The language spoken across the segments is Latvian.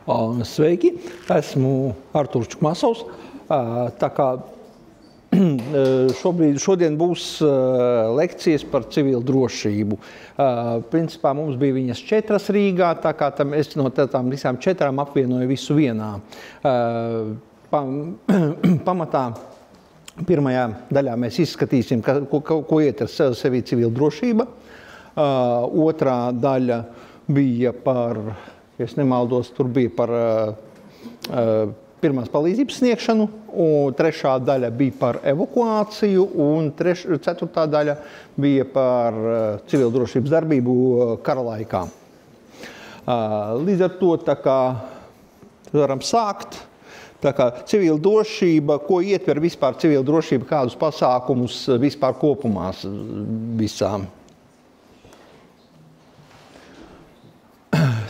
Sveiki, esmu Arturs Čukmasovs. Tā kā šodien būs lekcijas par civilu drošību. Principā mums bija viņas 4 Rīgā, tā kā es no tām visām 4 apvienoju visu vienā. Pamatā pirmajā daļā mēs izskatīsim, ko ietver sevī civila drošība. Otrā daļa bija par, ja es nemaldos, tur bija par pirmās palīdzības sniegšanu, un 3. daļa bija par evakuāciju, un 4. daļa bija par civila drošības darbību kara laikā. Līdz ar to tā kā varam sākt. Tā kā civila drošība, ko ietver vispār civila drošība, kādus pasākumus vispār kopumā visām.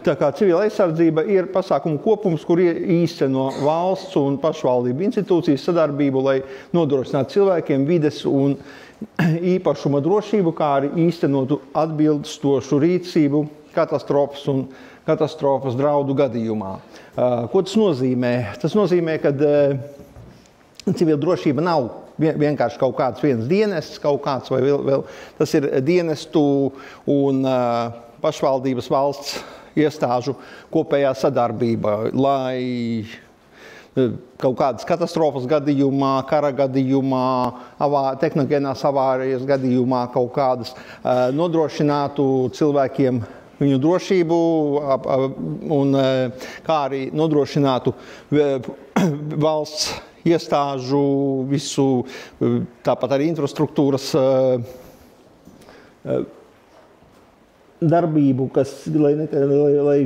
Tā kā civila aizsardzība ir pasākumu kopums, kur īsteno valsts un pašvaldību institūcijas sadarbību, lai nodrošinātu cilvēkiem vides un īpašuma drošību, kā arī īstenotu atbilstošu rīcību katastrofas un katastrofas draudu gadījumā. Ko tas nozīmē? Tas nozīmē, ka civila drošība nav vienkārši kaut kāds viens dienests, kaut kāds vai vēl. Tas ir dienestu un pašvaldības valsts iestāžu kopējā sadarbība, lai kaut kādas katastrofas gadījumā, kara gadījumā, tehnogēnās avārijas gadījumā kaut kādas nodrošinātu cilvēkiem viņu drošību un kā arī nodrošinātu valsts iestāžu visu, tāpat arī infrastruktūras darbību, lai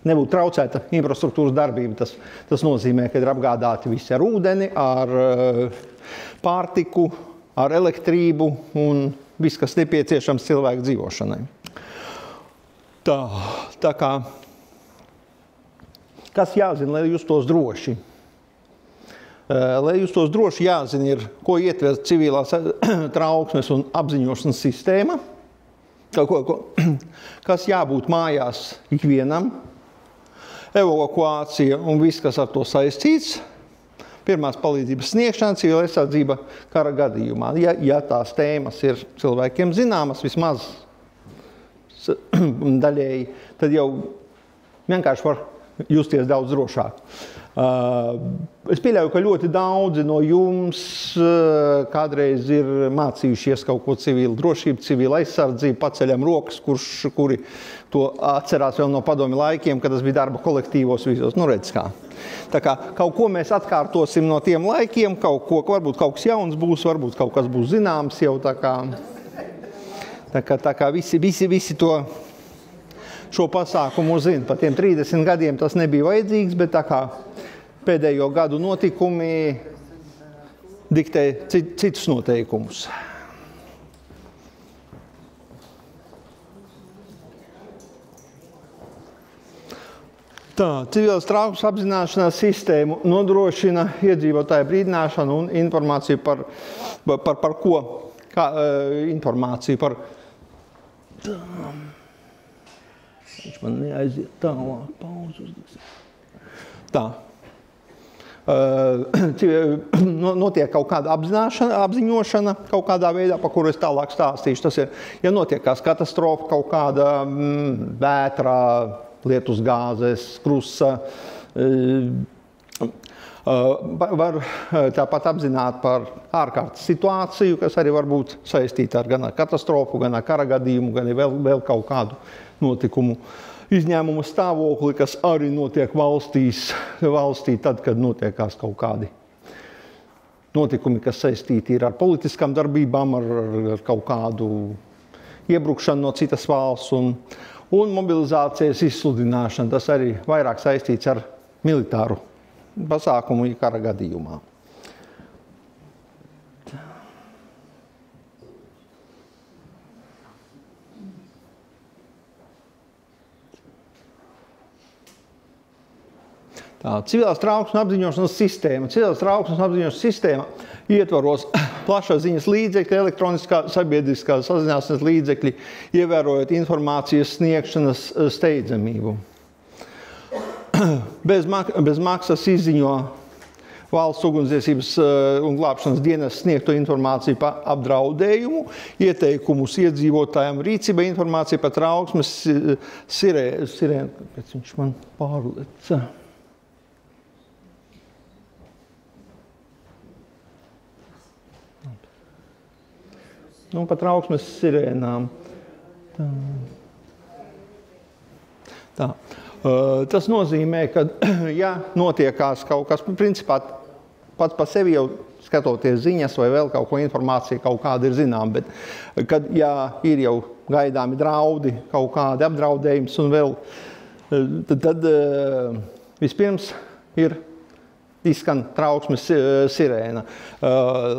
nebūtu traucēta infrastruktūras darbība. Tas nozīmē, ka ir apgādāti visi ar ūdeni, ar pārtiku, ar elektrību un viss, kas nepieciešams cilvēku dzīvošanai. Tā kā, kas jāzina, lai justos droši? Lai justos droši, jāzina ir, ko ietver civilās trauksmes un apziņošanas sistēma, kas jābūt mājās ikvienam, evakuācija un viss, kas ar to saistīts, pirmās palīdzības sniegšana, civila aizsardzība kara gadījumā. Ja tās tēmas ir cilvēkiem zināmas, vismaz daļēji, tad jau vienkārši var justies daudz drošāk. Es pieļauju, ka ļoti daudzi no jums kādreiz ir mācījušies kaut ko civilu drošību, civilu aizsardzību, paceļam rokas, kuri to atcerās vēl no padomju laikiem, kad tas bija darba kolektīvos visos. Nu, redz kā. Tā kā kaut ko mēs atkārtosim no tiem laikiem, varbūt kaut kas jauns būs, varbūt kaut kas būs zināms jau tā kā visi to šo pasākumu zina. Pa tiem 30 gadiem tas nebija vajadzīgs, bet tā kā pēdējo gadu notikumi diktē citus noteikumus. Civilas trauksmes apzināšanās sistēmu nodrošina iedzīvotāju brīdināšanu un informāciju par ko? Informāciju par... Viņš man neaiziet tālāk, pauzes. Notiek kaut kāda apziņošana kaut kādā veidā, par kuru es tālāk stāstīšu. Tas ir, ja notiekās katastrofa, kaut kāda vētra, lietus gāzes, krusa, var tāpat apzināt par ārkārtas situāciju, kas arī var būt saistīta gan ar katastrofu, gan ar kara gadījumu, gan vēl kaut kādu notikumu izņēmuma stāvokli, kas arī notiek valstī tad, kad notiekās kaut kādi notikumi, kas saistīti ir ar politiskām darbībām, ar kaut kādu iebrukšanu no citas valsts un mobilizācijas izsludināšanu. Tas arī vairāk saistīts ar militāru pasākumu kara gadījumā. Civilās trauksmes apziņošanas sistēma. Civilās trauksmes apziņošanas sistēma ietvaros plašsaziņas līdzekļi, elektroniskā sabiedriskā sazināšanas līdzekļi, ievērojot informācijas sniegšanas steidzamību. Bez maksas izziņo Valsts ugunsdzēsības un glābšanas dienas sniegto informāciju par apdraudējumu, ieteikumus iedzīvotājiem, rīcībai informāciju par trauksmes sirēnu. Kāpēc viņš man pārleca? Nu, par trauksmes sirēnām. Tā. Tas nozīmē, ka, ja notiekās kaut kas, principā, pats par sevi jau skatoties ziņas vai vēl kaut ko informācija kaut kāda ir zinām, bet kad, ja ir jau gaidāmi draudi, kaut kādi apdraudējums un vēl, tad vispirms ir izskan trauksmes sirēna.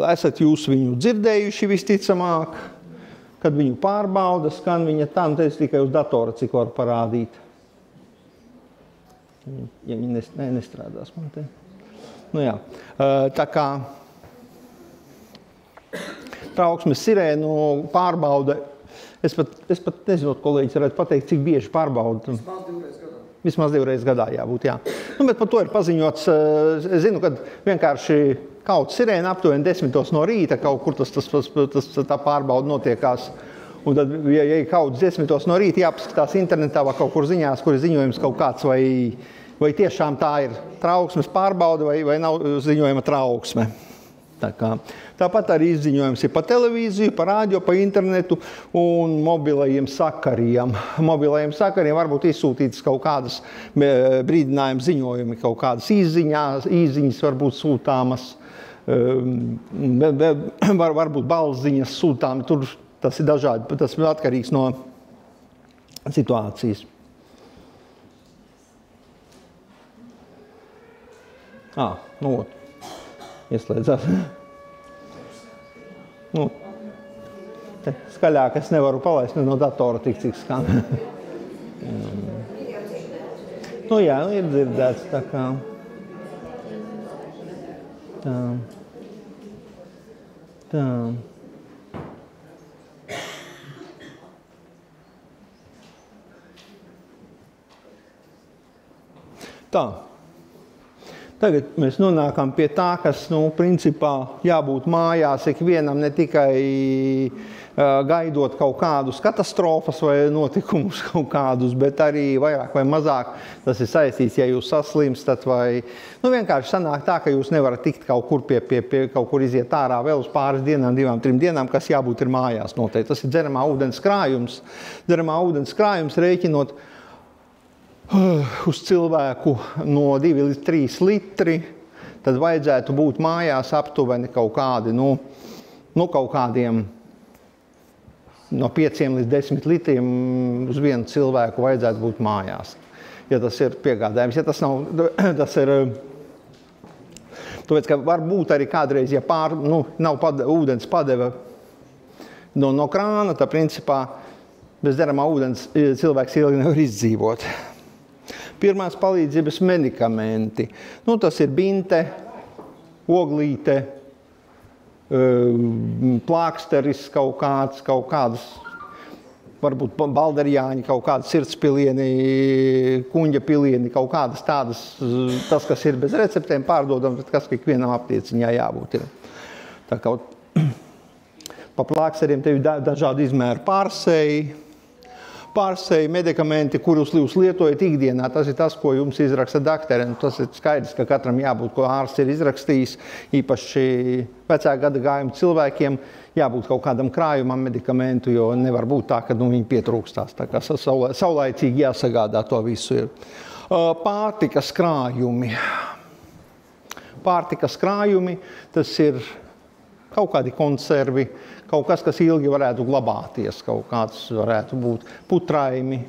Esat jūs viņu dzirdējuši visticamāk, kad viņu pārbauda, skan viņa tā, un te es tikai uz datora, cik var parādīt. Ja viņi nestrādās man te. Nu jā, tā kā trauksmes sirēnu pārbauda, es pat nezinu, kolēģis varētu pateikt, cik bieži pārbauda. Vismaz 2 reizes gadā jābūt, jā. Nu, bet par to ir paziņots, es zinu, kad vienkārši kaut sirēna aptuveni 10 no rīta, kaut kur tā pārbauda notiekās. Un tad, ja kaut 10 no rīta jāpaskatās internetā vai kaut kur ziņās, kur ir ziņojums kaut kāds, vai tiešām tā ir trauksmes pārbauda, vai nav ziņojuma trauksme. Tāpat arī izziņojums ir pa televīziju, pa rādio, pa internetu un mobilajiem sakariem. Mobilajiem sakariem varbūt izsūtītas kaut kādas brīdinājuma ziņojumi, kaut kādas īziņas varbūt sūtāmas, varbūt balsziņas sūtāmas. Tur tas ir dažādi, tas ir atkarīgs no situācijas. Nu, ieslēdzās. Nu, te skaļāk es nevaru palaist no datora tik, cik skan. Nu jā, ir dzirdēts tā kā. Tā. Tā. Tagad mēs nonākam pie tā, kas, principā jābūt mājās ikvienam ne tikai gaidot kaut kādus katastrofas vai notikumus kaut kādus, bet arī vairāk vai mazāk tas ir saistīts, ja jūs saslimstat vai, vienkārši sanāk tā, ka jūs nevarat tikt kaut kur kaut kur iziet ārā vēl uz pāris dienām, 2-3 dienām, kas jābūt ir mājās noteikti. Tas ir dzeramā ūdens krājums. Dzeramā ūdens krājums rēķinot uz cilvēku no 2 līdz 3 litri, tad vajadzētu būt mājās aptuveni kaut kādi, kaut kādiem no 5 līdz 10 litriem uz vienu cilvēku vajadzētu būt mājās. Ja tas ir piegādājums, ja tas ir, tāpēc, ka var būt arī kādreiz, ja nav ūdens padeve no krāna, tad principā bez dzeramā ūdens cilvēks ilgi nevar izdzīvot. Pirmās palīdzības medikamenti. Tas ir binte, oglīte, plāksteris kaut kādas, varbūt balderjāņi, kaut kādas sirdspilieni, kuņģa pilieni, kaut kādas tādas, tas, kas ir bez receptēm pārdodam, bet kas ikvienam aptieciņā jābūt ir. Tā kā pa plāksteriem tev ir dažādi izmēri pārsēji medikamenti, kurus jūs lietojat ikdienā. Tas ir tas, ko jums izraksta dakteri. Tas ir skaidrs, ka katram jābūt, ko ārsts ir izrakstījis, īpaši vecāka gada gājuma cilvēkiem, jābūt kaut kādam krājumam medikamentu, jo nevar būt tā, ka viņi pietrūkstās. Tā kā saulaicīgi jāsagādā to visu ir. Pārtikas krājumi. Pārtikas krājumi, tas ir kaut kādi konservi, kaut kas ilgi varētu glabāties, kaut kāds varētu būt putraimi,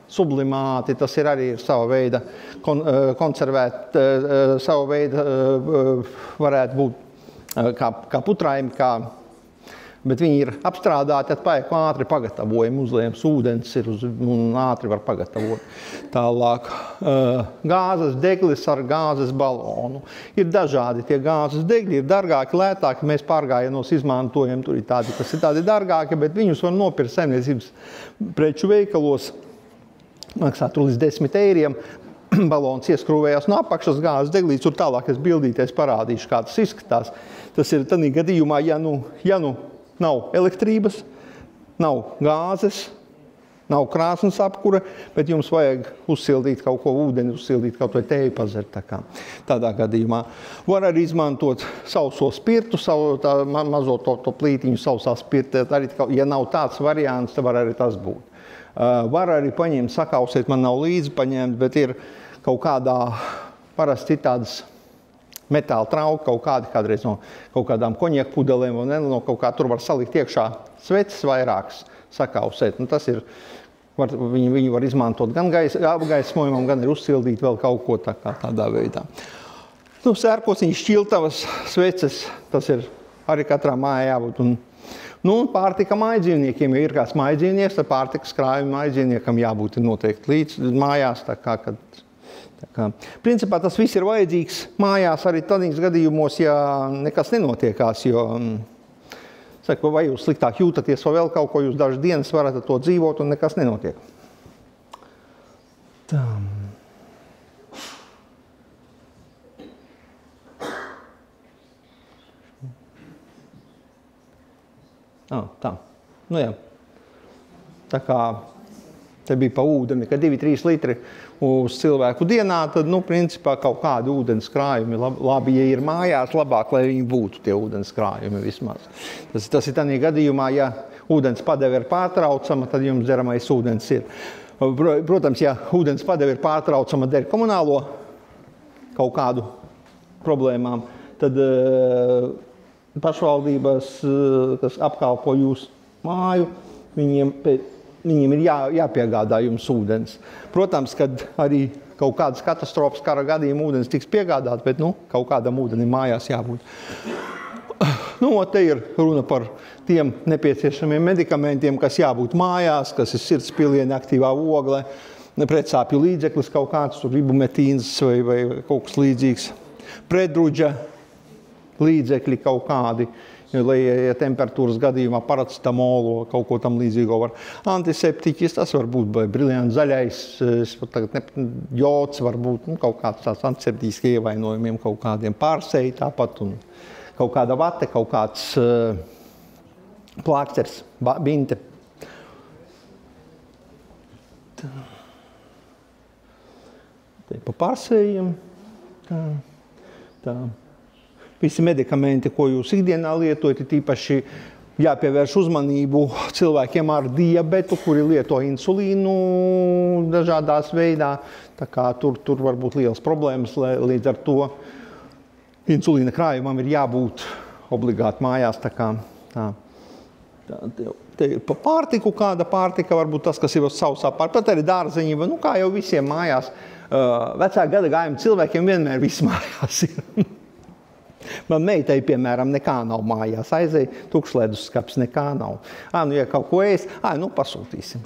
sublimāti, tas ir arī sava veida konservēt, sava veida varētu būt kā putraimi, kā Bet viņi ir apstrādāti, atpaiek ātri pagatavojumi, uzliejams ūdens ir un ātri var pagatavot. Tālāk gāzes deglis ar gāzes balonu. Ir dažādi tie gāzes degļi, ir dargāki, lētāki. Mēs pārgājienos izmantojam, tur ir tādi, kas ir tādi dargāki, bet viņus var nopirkt saimniecības preču veikalos. Maksā tur līdz 10 eiriem. Balons ieskrūvējās no apakšas gāzes deglītes, tur tālāk es bildīties parādīšu, kā tas izskatās. Tas ir tādā gadījumā, ja nu nav elektrības, nav gāzes, nav krāsnes apkura, bet jums vajag uzsildīt kaut ko ūdeni, uzsildīt kaut vai tēju pazert. Tādā gadījumā var arī izmantot sauso spirtu, mazo to plītiņu sausā spirta. Arī, ja nav tāds variants, tad var arī tas būt. Var arī paņemt, sakausēt, man nav līdzi paņemt, bet ir kaut kādā parasti tādas metāla trauki, kaut kādi kādreiz no kaut kādām konjaku pudelēm, un no kaut kā tur var salikt iekšā sveces vairākas, sakausēt. Un tas ir, viņi var izmantot gan apgaismojumam, gan ir uzsildīt vēl kaut ko tādā veidā. Sērkociņas, šķiltavas, sveces, tas ir arī katrā mājā jābūt. Un pārtika mājdzīvniekiem, ja ir kāds mājdzīvnieks, tad pārtikas krājuma mājdzīvniekam jābūt noteikti līdz mājās. Principā tas viss ir vajadzīgs mājās arī tādīs gadījumos, ja nekas nenotiekās, jo vai jūs sliktāk jūtaties vai vēl kaut ko, jūs dažas dienas varat ar to dzīvot un nekas nenotiek. Tā. Jā. Tā kā te bija pa ūdeni, ka 2-3 litri uz cilvēku dienā, tad, principā kaut kādi ūdens krājumi labi, ja ir mājās, labāk, lai viņi būtu tie ūdens krājumi vismaz. Tas ir tādā gadījumā, ja ūdens padeve ir pārtraucama, tad jums dzeramais ūdens ir. Protams, ja ūdens padeve ir pārtraucama dēļ komunālo kaut kādu problēmām, tad pašvaldības, kas apkalpo jūsu māju, viņiem ir jāpiegādā jums ūdens. Protams, kad arī kaut kādas katastrofas kara gadījuma ūdens tiks piegādāt, bet kaut kādam ūdenim mājās jābūt. Te ir runa par tiem nepieciešamiem medikamentiem, kas jābūt mājās, kas ir sirdspilieni, aktīvā ogle, pretsāpju līdzeklis kaut kāds, tur ibumetīns vai kaut kas līdzīgs, predruģa līdzekļi kaut kādi, lai ja temperatūras gadījumā paracetamolu, kaut ko tam līdzīgo var. Antiseptiķis, tas var būt briljants zaļais, jods var būt, kaut kāds tāds antiseptiķiski ievainojumiem, kaut kādiem pārseji tāpat, un kaut kāda vate, kaut kāds plāksters, binte. Te pa pārsējiem. Tā. Visi medikamenti, ko jūs ikdienā lietojat, tīpaši jāpievērš uzmanību cilvēkiem ar diabetu, kuri lieto insulīnu dažādās veidā. Tā kā tur var būt liels problēmas, līdz ar to insulīna krājumam ir jābūt obligāti mājās. Te ir pa pārtiku, kāda pārtika, varbūt tas, kas ir sausā pārtika, pat arī dārzeņi, kā jau visiem mājās. Vecā gada gājuma cilvēkiem vienmēr viss mājās ir. Man meitai, piemēram, nekā nav mājās. Aizēja tukšs leduskapis, nekā nav. Ja kaut ko ēst, pasūtīsim.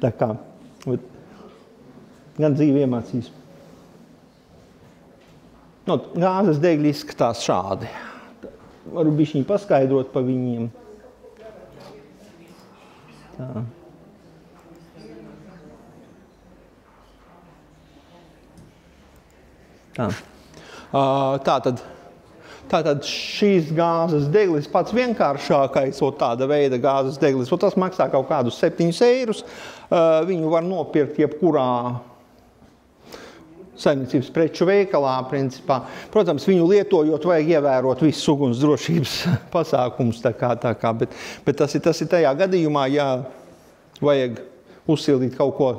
Tā kā, gan dzīvi iemācīs. Gāzes degļi izskatās šādi. Varu bišķiņ paskaidrot pa viņiem. Tā. Tātad šīs gāzes deglis pats vienkāršākais, tāda veida gāzes deglis, tas maksā kaut kādus 7 eirus. Viņu var nopirkt jebkurā saimniecības preču veikalā, principā. Protams, viņu lietojot, vajag ievērot visus ugunsdrošības pasākumus, bet tas ir tajā gadījumā, ja vajag uzsildīt kaut ko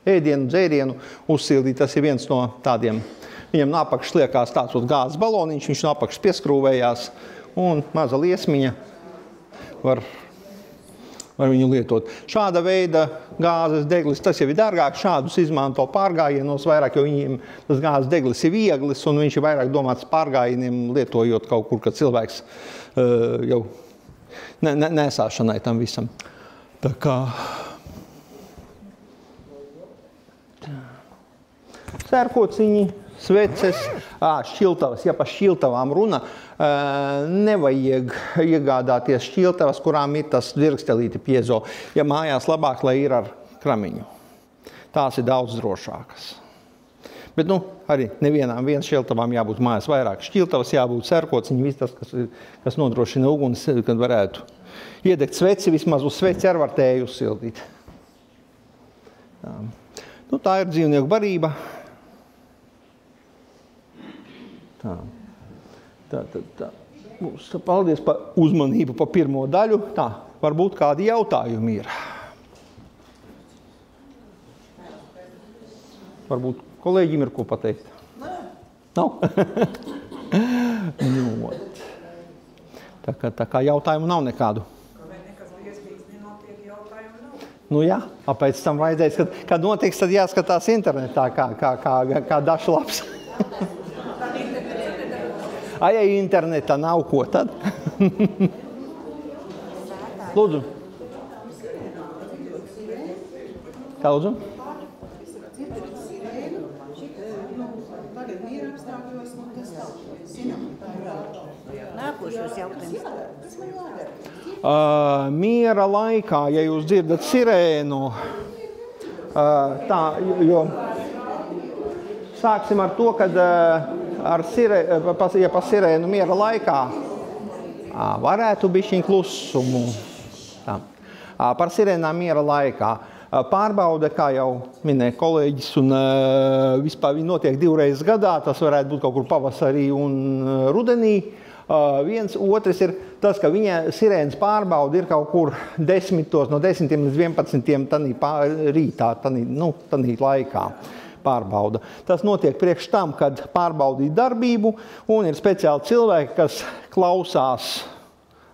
ēdienu, dzērienu, uzsildīt, tas ir viens no tādiem. Viņam no apakšas liekās tāds gāzes baloniņš, viņš no apakšas pieskrūvējās, un maza liesmiņa var viņu lietot. Šāda veida gāzes deglis, tas jau ir dārgāk, šādus izmanto pārgājienos vairāk, jo viņiem tas gāzes deglis ir vieglis, un viņš ir vairāk domāts pārgājieniem, lietojot kaut kur, kad cilvēks jau nesāšanai tam visam. Tā kā sērkociņi, sveces, šķiltavas. Ja par šķiltavām runa, nevajag iegādāties šķiltavas, kurām ir tas dzirkstelīti piezo. Ja mājās labāk, lai ir ar kramiņu. Tās ir daudz drošākas. Bet, arī nevienām viens šķiltavām jābūt mājās vairāk. Šķiltavas jābūt sērkociņi, viss tas, kas nodrošina uguns, kad varētu iedegt sveci, vismaz uz sveci ar var tēju uzsildīt. Tā ir dzīvnieku barība. Tā. Paldies par uzmanību par pirmo daļu. Tā, varbūt kādi jautājumi ir. Varbūt kolēģim ir ko pateikt? Nav? Tā kā jautājumu nav nekādu. Jā, pēc tam vajadzēs, kad notiks, tad jāskatās internetā, kā dažlaps. Ja internetā nav ko, tad? Lūdzu. Kā lūdzu? Miera laikā, ja jūs dzirdat sirēnu, jo sāksim ar to, kad ja pa sirēnu miera laikā varētu bišķiņ klusumu. Par sirēnām miera laikā. Pārbaude, kā jau minēja kolēģis, un vispār viņi notiek 2 reizes gadā, tas varētu būt kaut kur pavasarī un rudenī. Otrs ir tas, ka viņa sirēnas pārbaude ir kaut kur 10, no 10 līdz 11 rītā, tanī laikā pārbauda. Tas notiek priekš tam, kad pārbaudīt darbību, un ir speciāli cilvēki, kas klausās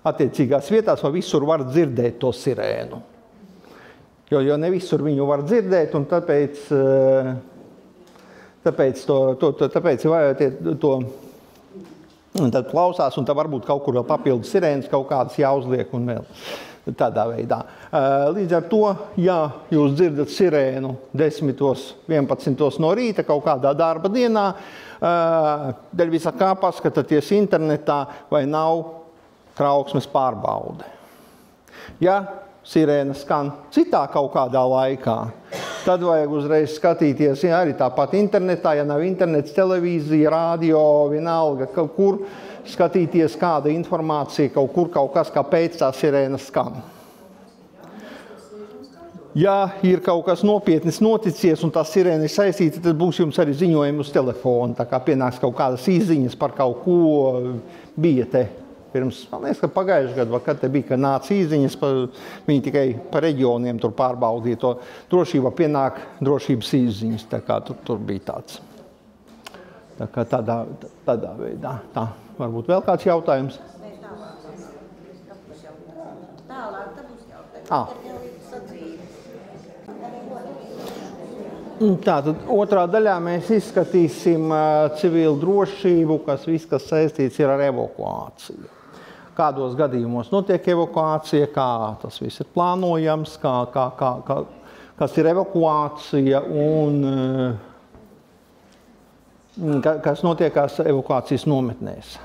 attiecīgās vietās, vai visur var dzirdēt to sirēnu. Jo ne visur viņu var dzirdēt, un tāpēc tad klausās, un tad varbūt kaut kur vēl papildus sirēnas, kaut kādas jāuzliek un vēl tādā veidā. Līdz ar to, ja jūs dzirdat sirēnu 10, 11 no rīta kaut kādā darba dienā, dēļ visā kā paskatāties internetā, vai nav trauksmes pārbaude. Ja sirēna skan citā kaut kādā laikā, tad vajag uzreiz skatīties, arī tāpat internetā, ja nav internets, televīzija, radio, vienalga, kaut kur skatīties kāda informācija, kaut kur kaut kas, kāpēc tā sirēna skan. Ja ir kaut kas nopietnis noticies un tā sirēna ir saistīta, tad būs jums arī ziņojumi uz telefonu, tā kā pienāks kaut kādas izziņas par kaut ko bija te. Pirms, man liekas, ka pagājušajā gadā, kad te bija, ka nāca īziņas, viņi tikai pa reģioniem tur pārbaudīja to drošību, pienāk drošības īziņas, tā kā tur bija tāds. Tā kā tādā veidā. Tā, varbūt vēl kāds jautājums? Tālāk, tad būs jautājums. Tātad otrā daļā mēs izskatīsim civilu drošību, kas saistīts ir ar evakuāciju. Kādos gadījumos notiek evakuācija, kā tas viss ir plānojams, kas ir evakuācija un kas notiekās evakuācijas nometnēs.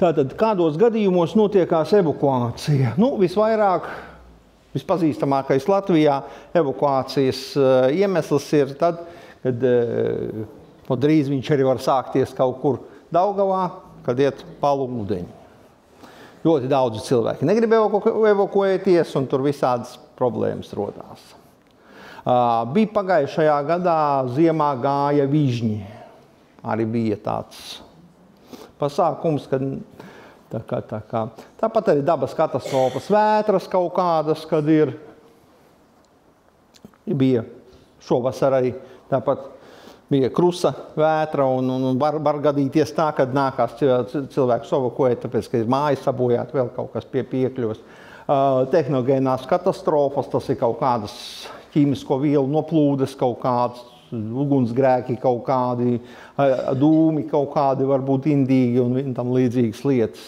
Tātad, kādos gadījumos notiekās evakuācija? Vispazīstamākais Latvijā evakuācijas iemesls ir tad, kad drīz viņš arī var sākties kaut kur Daugavā, kad iet palu ūdeņi. Ļoti daudz cilvēki negrib evakuēties, un tur visādas problēmas rodās. Bija pagājušajā gadā ziemā gāja vižņi. Arī bija tāds pasākums, kad tāpat arī dabas katastrofas, vētras kaut kādas, kad bija šovasar arī tāpat bija krusa vētra un var gadīties tā, kad nākās cilvēku evakuēt, tāpēc, ka ir mājas sabojāt, vēl kaut kas piekļuvas. Tehnogēnās katastrofas, tas ir kaut kādas ķīmisko vielu noplūdes, kaut kādas ugunsgrēki kaut kādi, dūmi kaut kādi varbūt indīgi un tam līdzīgas lietas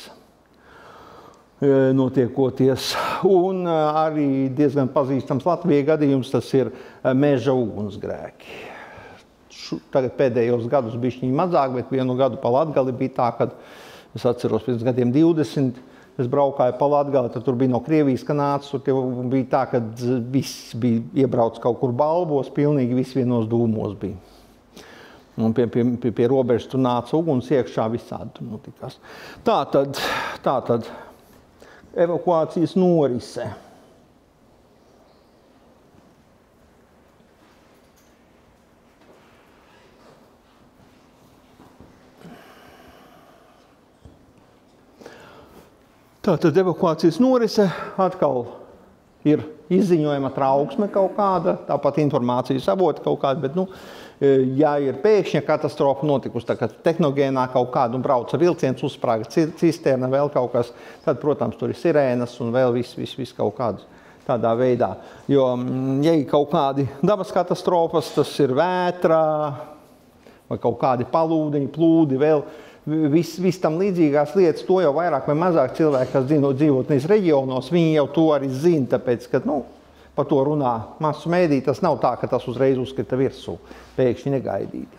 notiekoties. Un arī diezgan pazīstams Latvijai gadījums, tas ir meža ugunsgrēki. Tagad pēdējos gadus bišķiņi mazāk, bet vienu gadu pa Latgali bija tā, kad es atceros pirms gadiem 20, es braukāju pa Latgali, tad tur bija no Krievijas, ka nāca, tur bija tā, ka viss bija iebrauc kaut kur balvos, pilnīgi viss vienos dūmos bija. Un pie robežas tur nāca uguns iekšā, visādi tur notikās. Tātad evakuācijas norise. Tātad evakuācijas norise atkal ir izziņojama trauksme kaut kāda, tāpat informācijas avoti kaut kāda, bet, ja ir pēkšņa katastrofa notikusi, tā kā tehnogēnā kaut kāda un brauca vilciens, uzsprāga cisterna, vēl kaut kas, tad, protams, tur ir sirēnas un vēl viss kaut kāds tādā veidā. Jo, ja ir kaut kādi dabas katastrofas, tas ir vētra vai kaut kādi palūdeņi, plūdi, vēl viss tam līdzīgās lietas, to jau vairāk vai mazāk cilvēki, kas dzīvot nevis reģionos, viņi jau to arī zina, tāpēc, ka, par to runā masu mēdī, tas nav tā, ka tas uzreiz uzskata virsū, pēkšņi negaidīti.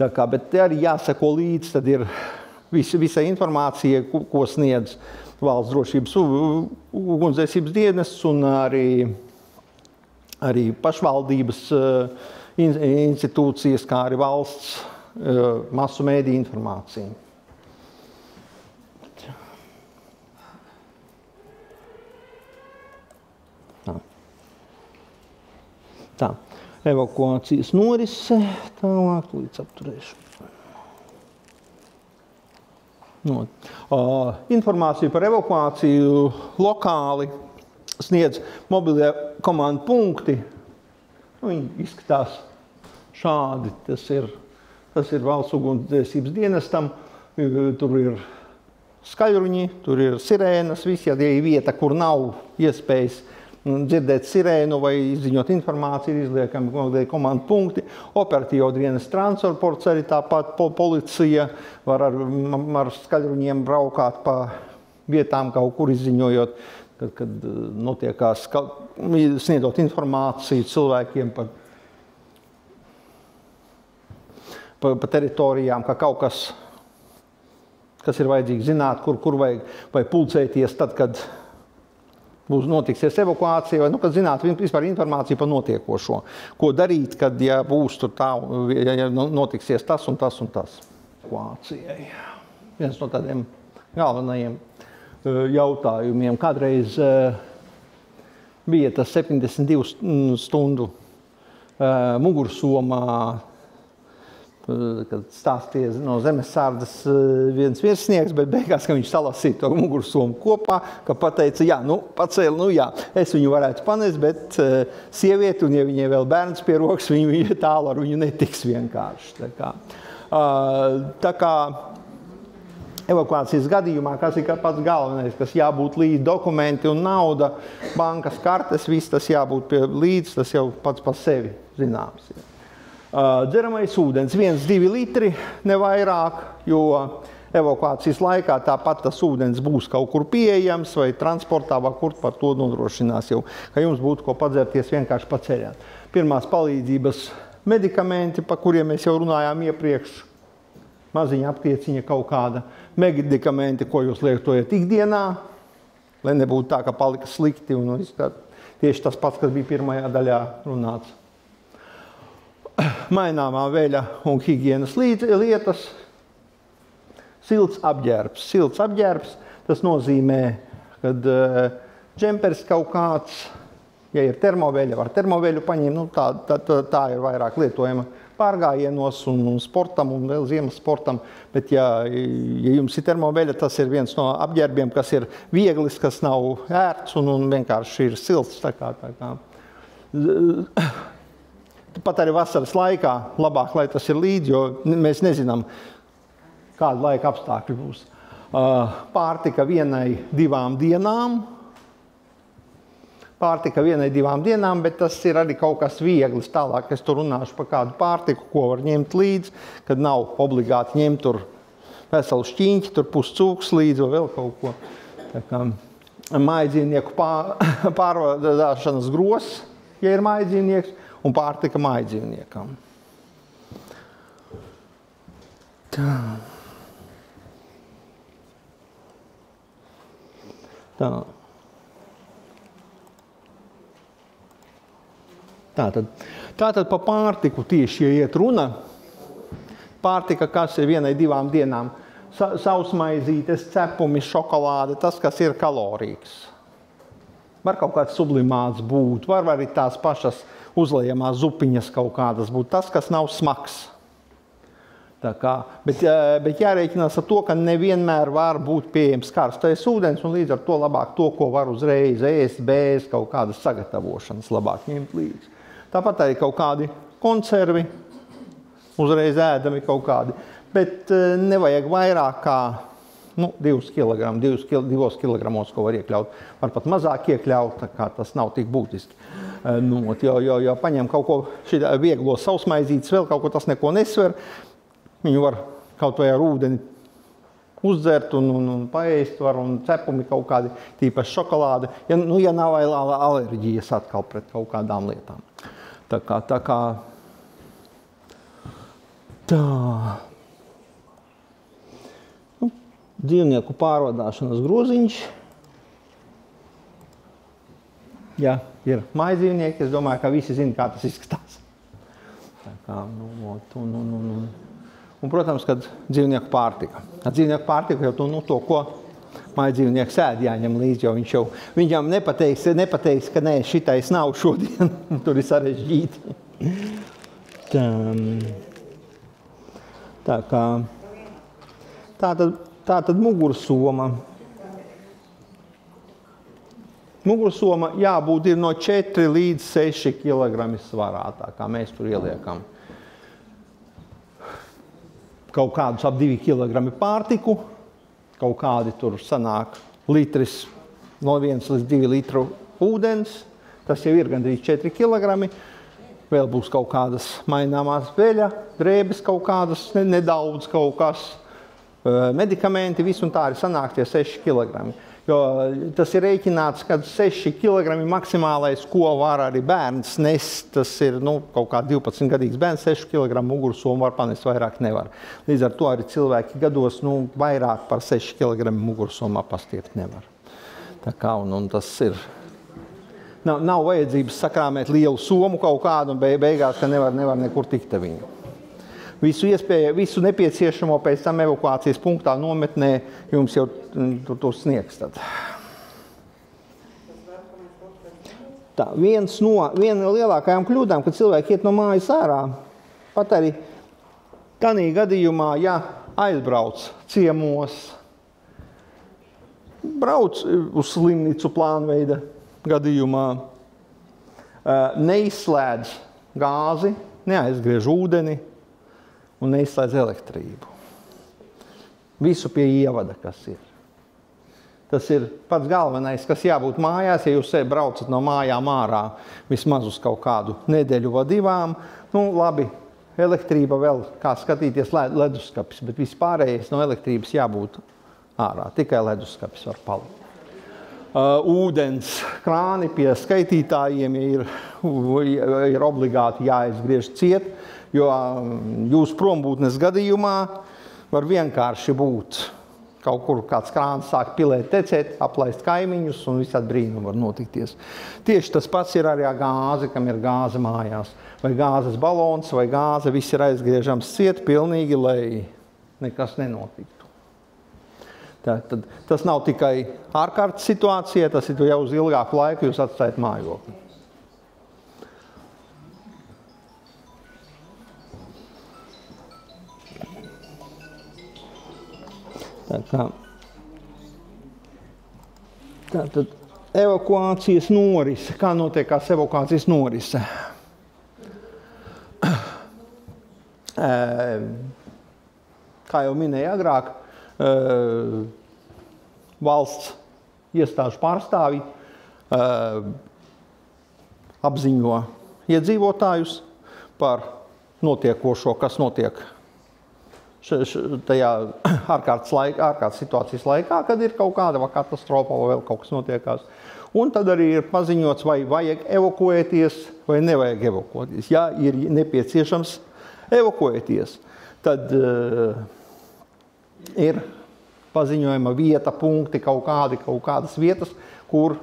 Tā kā, bet arī jāsako līdz, tad ir visa informācija, ko sniedz valsts drošības ugunsdzēsības dienests un arī pašvaldības institūcijas, kā arī valsts masu mēdī informāciju. Tā. Evakuācijas norise, tālāk līdz apturēšu. Informāciju par evakuāciju lokāli sniedz mobilie komandu punkti. Viņi izskatās šādi. Tas ir valsts ugunsdzēsības dienestam. Tur ir skaļruņi, tur ir sirēnas, visi, ja ir vieta, kur nav iespējas dzirdēt sirēnu vai izziņot informāciju, izliekam komandu punkti. Operatīvo dienas transports arī tāpat policija var ar skaļruņiem braukāt pa vietām kaut kur izziņojot, kad notiekās, sniedot informāciju cilvēkiem par teritorijām, ka kaut kas ir vajadzīgs zināt, kur vajag vai pulcēties tad, kad notiksies evakuācija, vai kad zināt vispār informāciju par notiekošo. Ko darīt, kad ja būs tur tā, ja notiksies tas un tas un tas. Evakuācijai. Viens no tādiem galvenajiem jautājumiem. Kādreiz bija tas 72 stundu mugursomā, kad stāstīja no zemesardzes viens virsnieks, bet beigās, ka viņš salasīja to mugursomu kopā, ka pateica, pacēla, es viņu varētu panest, bet sievieti, un ja viņai vēl bērns pie rokas, viņa tālu ar viņu netiks vienkārši. Tā kā evakuācijas gadījumā, kas ir pats galvenais, kas jābūt līdz dokumenti un nauda, bankas kartes, viss tas jābūt līdz, tas jau pats par sevi zināms. Dzeramais ūdens 1-2 litri, ne vairāk, jo evakuācijas laikā tāpat tas ūdens būs kaut kur pieejams vai transportā vai kur par to nodrošinās jau, ka jums būtu ko padzerties vienkārši pa ceļā. Pirmās palīdzības medikamenti, par kuriem mēs jau runājām iepriekš, maziņa aptieciņa kaut kāda, medikamenti, ko jūs lietojat ikdienā, lai nebūtu tā, ka palika slikti un tieši tas pats, kas bija pirmajā daļā runāts. Maināmā veļa un higienas lietas, silts apģērbs. Silts apģērbs, tas nozīmē, kad džempers kaut kāds, ja ir termoveļa, var termoveļu paņemt, tā ir vairāk lietojama pārgājienos un sportam un vēl ziemas sportam, bet ja jums ir termoveļa, tas ir viens no apģērbiem, kas ir vieglis, kas nav ērts un vienkārši ir silts. Tā kā. Pat arī vasaras laikā labāk, lai tas ir līdzi, jo mēs nezinām, kāda laika apstākļi būs. Pārtika 1-2 dienām. pārtika 1-2 dienām, bet tas ir arī kaut kas viegls. Tālāk es tur runāšu par kādu pārtiku, ko var ņemt līdzi, kad nav obligāti ņemt tur veselu šķiņķi, tur puscūks līdzi vai vēl kaut ko. Tā kā maidzīvnieku pārvadāšanas gross, ja ir maidzīvnieks, un pārtika maidzīvniekam. Tā. Tātad pa pārtiku tieši, ja iet runa, pārtika, kas ir 1-2 dienām, sausmaizītes, cepumi, šokolāde, tas, kas ir kalorīgs. Var kaut kāds sublimāts būt, var arī tās pašas uzlejamās zupiņas kaut kādas būt, tas, kas nav smags. Bet jārēķinās ar to, ka nevienmēr var būt pieejams karstais ūdens, un līdz ar to labāk to, ko var uzreiz ēst bez kaut kādas sagatavošanas, labāk ņemt līdzi. Tāpat arī kaut kādi konservi, uzreiz ēdami kaut kādi, bet nevajag vairāk kā 2 kilogramos, ko var iekļaut. Var pat mazāk iekļaut, tā kā tas nav tik būtiski. Jo paņem kaut ko šitā vieglo sausmaizītes, vēl kaut ko tas neko nesver. Viņu var kaut vai ar ūdeni uzdzert un paēst var, un cepumi kaut kādi, tīpaši šokolāde, ja nav alerģijas atkal pret kaut kādām lietām. Dzīvnieku pārvadāšanas groziņš. Ja ir maidzīvnieki, es domāju, ka visi zina, kā tas izskatās. Un, protams, kad dzīvnieku pārtika. Ar dzīvnieku pārtiku jau to, ko maidzīvnieks ēd, jāņem līdzi, jo viņam nepateiks, ka nē, šitais nav šodien, tur ir sarežģīti. Tātad mugursoma. Mugursoma jābūt ir no 4 līdz 6 kilogrami svarā, tā kā mēs tur ieliekam. Kaut kādus ap 2 kilogrami pārtiku, kaut kādi tur sanāk litris, no 1 līdz 2 litru ūdens, tas jau ir gandrīz 4 kilogrami, vēl būs kaut kādas maināmās veļa, drēbes kaut kādas, nedaudz kaut kas, medikamenti, viss un tā arī sanāk tie 6 kilogrami. Jo tas ir rēķināts, kad 6 kilogrami maksimālais, ko var arī bērns nest, tas ir kaut kā 12-gadīgs bērns, 6 kilogramu mugursomu var panest, vairāk nevar. Līdz ar to arī cilvēki gados vairāk par 6 kilogramu mugursomu apastiept nevar. Tā kā, un tas ir. Nav vajadzības sakrāmēt lielu somu kaut kādu, un beigās, ka nevar nekur tikt ar viņu. Visu nepieciešamo pēc tam evakuācijas punktā nometnē jums jau to sniegs tad. Viena no lielākajām kļūdām, kad cilvēki iet no mājas ārā, pat arī tādā gadījumā, ja aizbrauc ciemos, brauc uz slimnīcu plānveida gadījumā, neizslēdz gāzi, neaizgriež ūdeni, un neizslēdz elektrību. Visu pie ievada, kas ir. Tas ir pats galvenais, kas jābūt mājās, ja jūs braucat no mājām ārā vismaz uz kaut kādu nedēļu vai 2. Labi, elektrība vēl, kā skatīties, leduskapis, bet vispārējais no elektrības jābūt ārā. Tikai leduskapis var palikt. Ūdens krāni pie skaitītājiem ir obligāti jāizgriež ciet, jo jūs prombūtnes gadījumā var vienkārši būt kaut kur kāds krāns sāk pilēt, tecēt, aplaist kaimiņus un visādi brīnumi var notikties. Tieši tas pats ir arī ar gāzi, kam ir gāze mājās. Vai gāzes balons, vai gāze, viss ir aizgriežams ciet pilnīgi, lai nekas nenotiktu. Tad tas nav tikai ārkārtas situācija, tas ir jau uz ilgāku laiku jūs atstājat mājokli. Tātad evakuācijas norise. Kā notiekās evakuācijas norise? Kā jau minēju agrāk, valsts iestāžu pārstāvji apziņo iedzīvotājus par notiekošo, kas notiek tajā ārkārtas situācijas laikā, kad ir kaut kāda katastrofa vai vēl kaut kas notiekās. Un tad arī ir paziņots, vai vajag evakuēties vai nevajag evakuēties. Ja ir nepieciešams evakuēties, tad ir paziņojama vieta, punkti, kaut kādas vietas, kur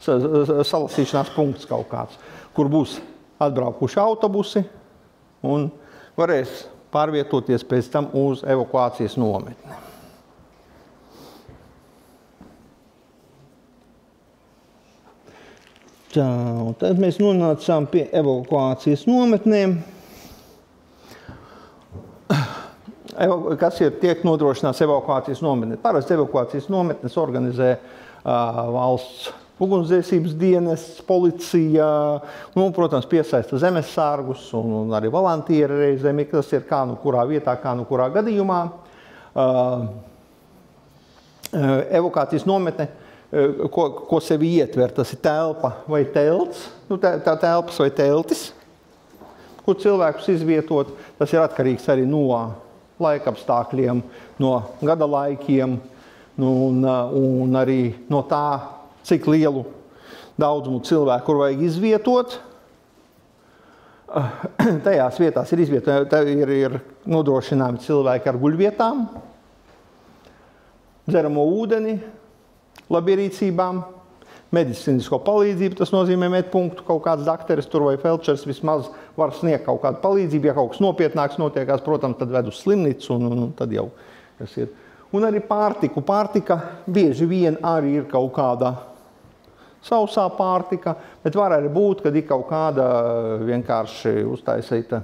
salasīšanās punkts kaut kāds, kur būs atbraukuši autobusi un varēs pārvietoties pēc tam uz evakuācijas nometni. Tā, un tad mēs nonācām pie evakuācijas nometnēm. Kas tiek nodrošināts evakuācijas nometnē? Parasti evakuācijas nometnes organizē valsts ugunsdzēsības dienests, policija, protams, piesaista zemesargus un arī volantieri reizēm, kas ir kā nu kurā vietā, kā nu kurā gadījumā. Evakuācijas nometne, ko sevi ietver, tas ir telpa vai telts, tā telpas vai teltis, kur cilvēkus izvietot. Tas ir atkarīgs arī no laikapstākļiem, no gada laikiem un arī no tā, cik lielu daudzumu cilvēku, kur vajag izvietot. Tajās vietās ir nodrošināmi cilvēki ar guļvietām, dzeramo ūdeni, labierīcībām, medicīnisko palīdzību, tas nozīmē medpunktu, kaut kāds dakteris tur vai felčers vismaz var sniegt kaut kādu palīdzību, ja kaut kas nopietnāks notiekās, protams, tad ved uz slimnīcu un tad jau kas ir. Un arī pārtiku. Pārtika bieži vien arī ir kaut kāda sausā pārtika, bet var arī būt, kad ir kaut kāda vienkārši uztaisīta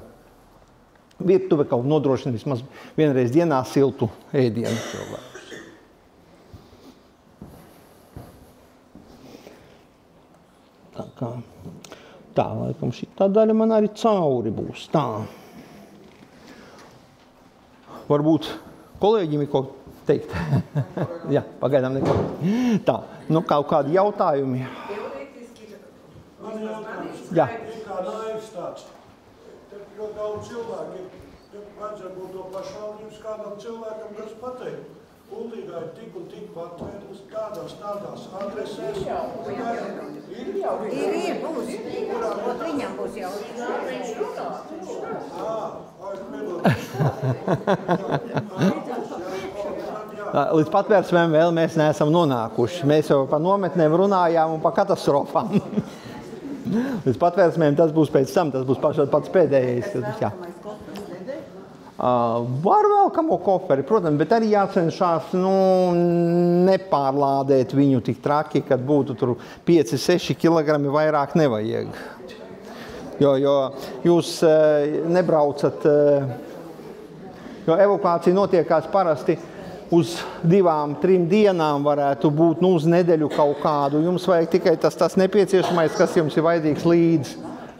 virtuve, kaut nodrošina vismaz vienreiz dienā siltu ēdienu cilvēkus. Tā, laikam šī daļa man arī cauri būs. Tā. Varbūt kolēģim ir kaut teikt. Jā, pagaidām neko. Tā, kaut kādi jautājumi. Jā. Kā naivs tāds. Te ļoti daudz cilvēki ir, vajadzētu būt to pašvaldības kādam cilvēkam, kas pateikt. Kuldīgā ir tik un tik patvērums tādās adresēs. Ir, būs. Ot viņam būs jau. Līdz patvērsmēm vēl mēs neesam nonākuši. Mēs jau par nometnēm runājām un par katastrofām. Līdz patvērsmēm tas būs pēc tam, tas būs pats pēdējais. Jā. Var vēl kamo koferi, protams, bet arī jācenšās nepārlādēt viņu tik traki, kad būtu tur 5-6 kilogrami vairāk nevajag. Jo jūs nebraucat, jo evakuācija notiekās parasti uz 2-3 dienām varētu būt uz nedēļu kaut kādu. Jums vajag tikai tas nepieciešamais, kas jums ir vajadzīgs līdz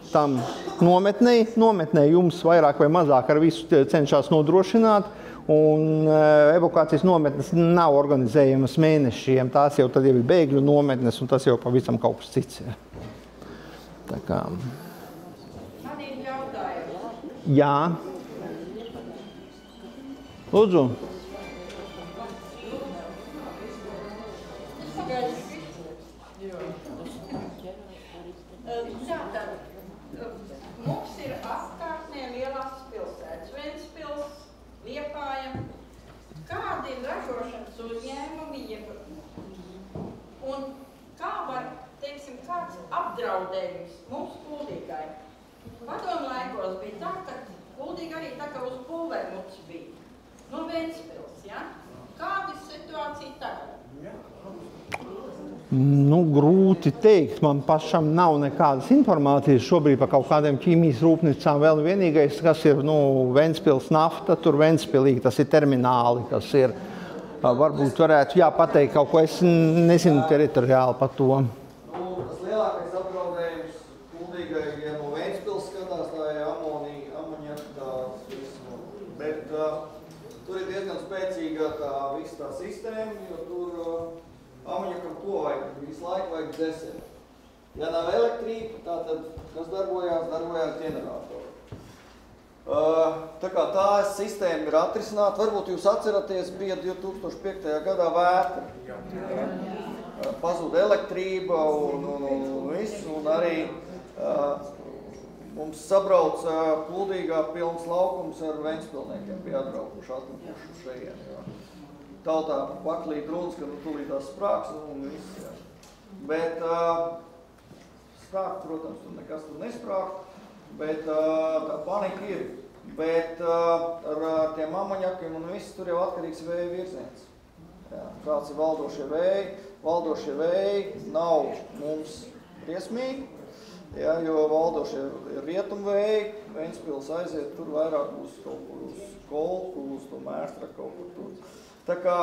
tam nometnē jums vairāk vai mazāk ar visu cenšas nodrošināt. Un evakuācijas nometnes nav organizējamas mēnešiem. Tās jau tad ir bēgļu nometnes un tas jau pavisam kaut kas cits. Tā kā. Man ir jautājums. Jā. Lūdzu. Mums ir apkārtnē lielās pilsētas, Ventspils, Liepāja. Kādi ir ražošanas uzņēmumi, un kā var, teiksim, kāds apdraudējums mums Kuldīgai? Padomu laikos bija tā, ka Kuldīga arī tā kā uz pulvermuts bija. Ventspils, ja? Kāda ir situācija tagad? Grūti teikt. Man pašam nav nekādas informācijas šobrīd par kaut kādiem ķīmijas rūpnīcām. Vēl vienīgais, kas ir Ventspils nafta, tur Ventspilī, tas ir termināli, kas ir. Varbūt varētu pateikt kaut ko, es nezinu teritoriāli par to. Tas lielākais apdraudējums Kuldīgai, ja no Ventspils skatās, tā ir amoniaks, bet tur ir diezgan spēcīga visa tā sistēma, jo tur amoniakam ko vajag? Visu laiku vajag dzesēt. Ja nav elektrība, tātad, kas darbojās ģeneratori. Tā kā tā sistēma ir atrisināta, varbūt jūs atceraties, bija 2005. Gadā vētra. Pazuda elektrība un viss, un arī mums sabrauca Kuldīgā pilns laukums ar Ventspilniekiem, bija atbraukuši, atmukuši šajien. Tautā paklīt runas, ka tūlīt tās sprāks un viss. Jā. Bet sprāk, protams, tur nekas tur nesprāk, bet tā panika ir. Bet ar tiem amaņakiem un viss tur jau atkarīgs vēja virziens. Jā, kāds ir valdošie vēji? Valdošie vēji nav mums briesmīgi, jā, jo valdošie ir rietumvēji, Ventspils aiziet tur vairāk uz kaut kur uz Kolku, uz to Mēstra kaut kur tur. Tā kā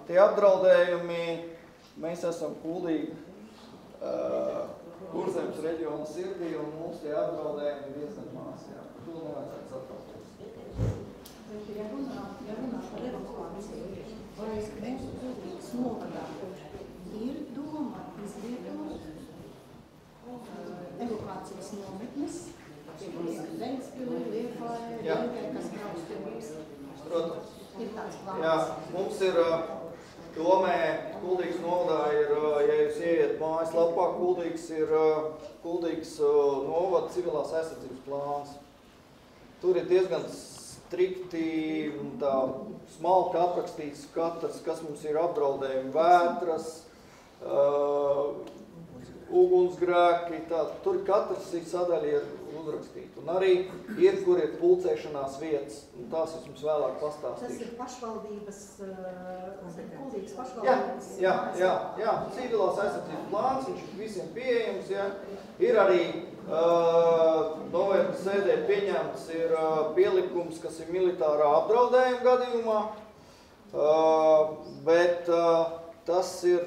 tie apdraudējumi, mēs esam Kuldīgi Kurzemes reģiona sirdī, un mums tie apdraudējumi ir diezgan mās, jā. To nevajadzētu satraukties. Ja runā par evakuāciju, vai mūsu Kuldīgas novadā ir doma izvietot evakuācijas nometnes, Ventspili, Liepāja, Rīgai, kas brauc pie mums? Protams. Ir tāds plāns. Jā, mums ir domē, Kuldīgas novadā ir, ja jūs ieiet mājaslapā, Kuldīgas novada civilās aizsardzības plāns. Tur ir diezgan strikti un tā smalki aprakstīts katrs, kas mums ir apdraudējumi, vētras, ugunsgrēki, tā, tur katrs ir sadaļa ir uzrakstīta. Un arī ir, kur ir pulcēšanās vietas, un tās es jums vēlāk pastāstīšu. Tas ir pašvaldības, Kuldīgas pašvaldības? Jā, civilās aizsardzības plāns, viņš ir visiem pieejams, jā. Ir arī novembra sēdē pieņemts ir pielikums, kas ir militārā apdraudējuma gadījumā, bet tas ir,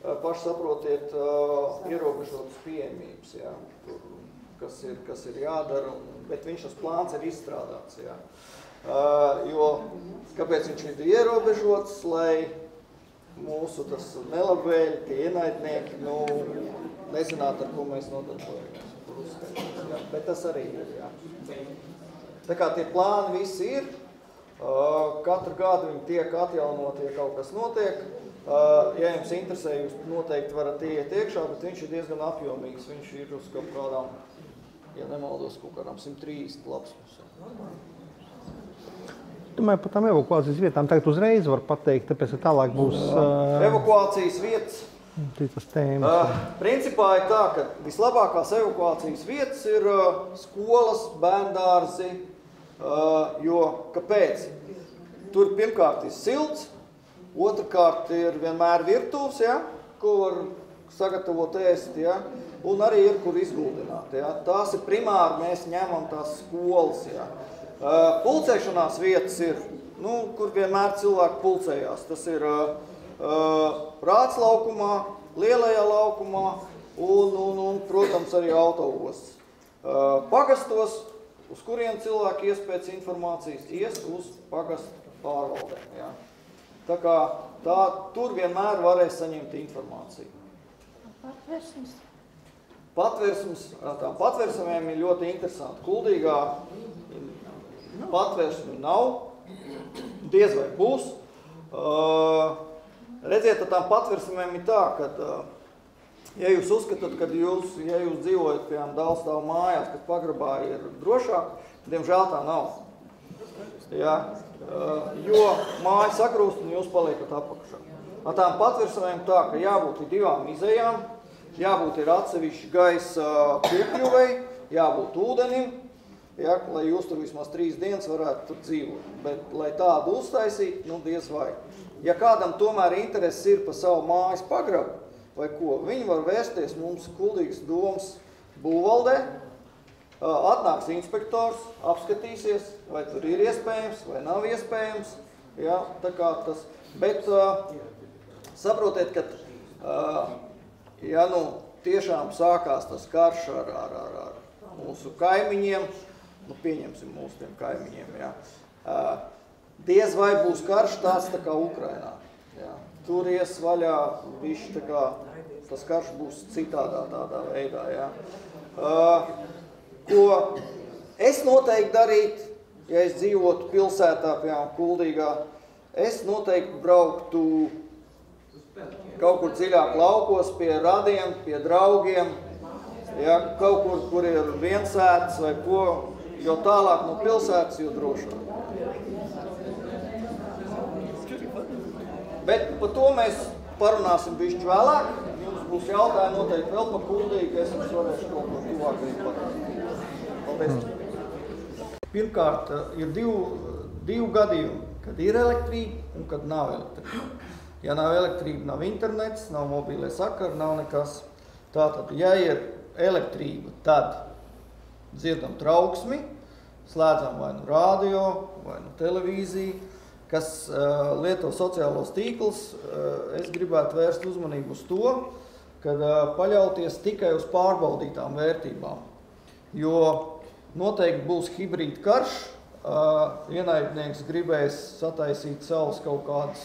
paši saprotiet, ierobežotas pieejamības, jā, kas ir jādara, bet viņš tas plāns ir izstrādāts, jā. Jo, kāpēc viņš ir ierobežots, lai mūsu tas nelabvēļi, tie ienaidnieki, nezinātu, ar ko mēs nodarbojamies. Bet tas arī ir, jā. Tā kā tie plāni visi ir, katru gadu viņi tiek atjaunoti, ja kaut kas notiek. Ja jums interesē, jūs noteikti varat iet iekšā, bet viņš ir diezgan apjomīgs. Viņš ir uz kaut kādām, ja nemaldos, kaut kādām 130 lapsmus. Domāju, par tām evakuācijas vietām tagad uzreiz var pateikt, tāpēc, ka tālāk būs... Evakuācijas vietas. Tas tēmas. Principā ir tā, ka vislabākās evakuācijas vietas ir skolas, bērndārzi, jo kāpēc? Tur pirmkārt ir silts, otrkārt ir vienmēr virtuves, ja, ko var sagatavot ēst, ja, un arī ir, kur izguldināt. Ja. Tās ir primāri, mēs ņemam tās skolas. Ja. Pulcēšanās vietas ir, kur vienmēr cilvēki pulcējās. Tas ir Rāts laukumā, Lielajā laukumā un protams, arī autoostas. Pagastos, uz kuriem cilvēki ies pēc informācijas, ies uz pagastu pārvaldēm. Ja. Tā kā tur vienmēr varēs saņemt informāciju. Patversmes? Tām patversamiem ir ļoti interesanti. Kuldīgā patversmi nav, diez vai būs. Redziet, tām patversamiem ir tā, ka, ja jūs uzskatāt, ka ja jūs dzīvojat pie dālstāvu mājās, kas pagrabā ir drošāk, diemžēl tā nav. Ja, jo māja sakrūst un jūs paliekat apakšā. Tām patversamiem tā, ka jābūt ir 2 izejām, jābūt ir atsevišķi gaisa piekļuvei, jābūt ūdenim, ja, lai jūs tur vismaz 3 dienas varētu tur dzīvot. Bet, lai tādu uztaisīt, diez vai. Ja kādam tomēr intereses ir pa savu mājas pagrabu, vai ko, viņi var vērsties mums Kuldīgas domas būvvaldē, atnāks inspektors, apskatīsies, vai tur ir iespējams, vai nav iespējams. Ja, tā kā tas, bet saprotiet, ka ja tiešām sākās tas karš ar mūsu kaimiņiem, pieņemsim mūsu tiem kaimiņiem, ja, diez vai būs karš tāds tā kā Ukrainā. Ja. Tur ies vaļā viši tā kā tas karš būs citādā tādā veidā. Ja. Ko es noteikti darītu, ja es dzīvotu pilsētā, piemēram, Kuldīgā, es noteikti brauktu kaut kur dziļāk laukos pie radiem, pie draugiem, ja, kaut kur, kur ir viensēts vai ko, jo tālāk no pilsētas, jo drošāk. Bet par to mēs parunāsim bišķi vēlāk. Jums būs jautājumi noteikti vēl par Kuldīgu, es jums varēšu kaut ko tuvāk arī pateikt. Paldies. Pirmkārt, ir divu gadījumi, kad ir elektrība un kad nav elektrība. Ja nav elektrība, nav internets, nav mobīlē sakari, nav nekas. Tātad, ja ir elektrība, tad dzirdam trauksmi, slēdzam vai nu radio, vai nu televīziju, kas lieto sociālos tīklus. Es gribētu vērst uzmanību uz to, kad paļauties tikai uz pārbaudītām vērtībām. Jo noteikti būs hibrīda karš, ienaidnieks gribēs sataisīt savus kaut kādus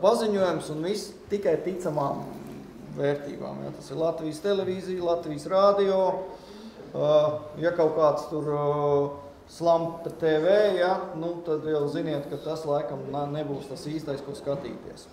paziņojums un viss tikai ticamām vērtībām. Ja, tas ir Latvijas televīzija, Latvijas radio, ja kaut kāds tur slampa TV, ja, nu, tad jau ziniet, ka tas laikam nebūs tas īstais, ko skatīties.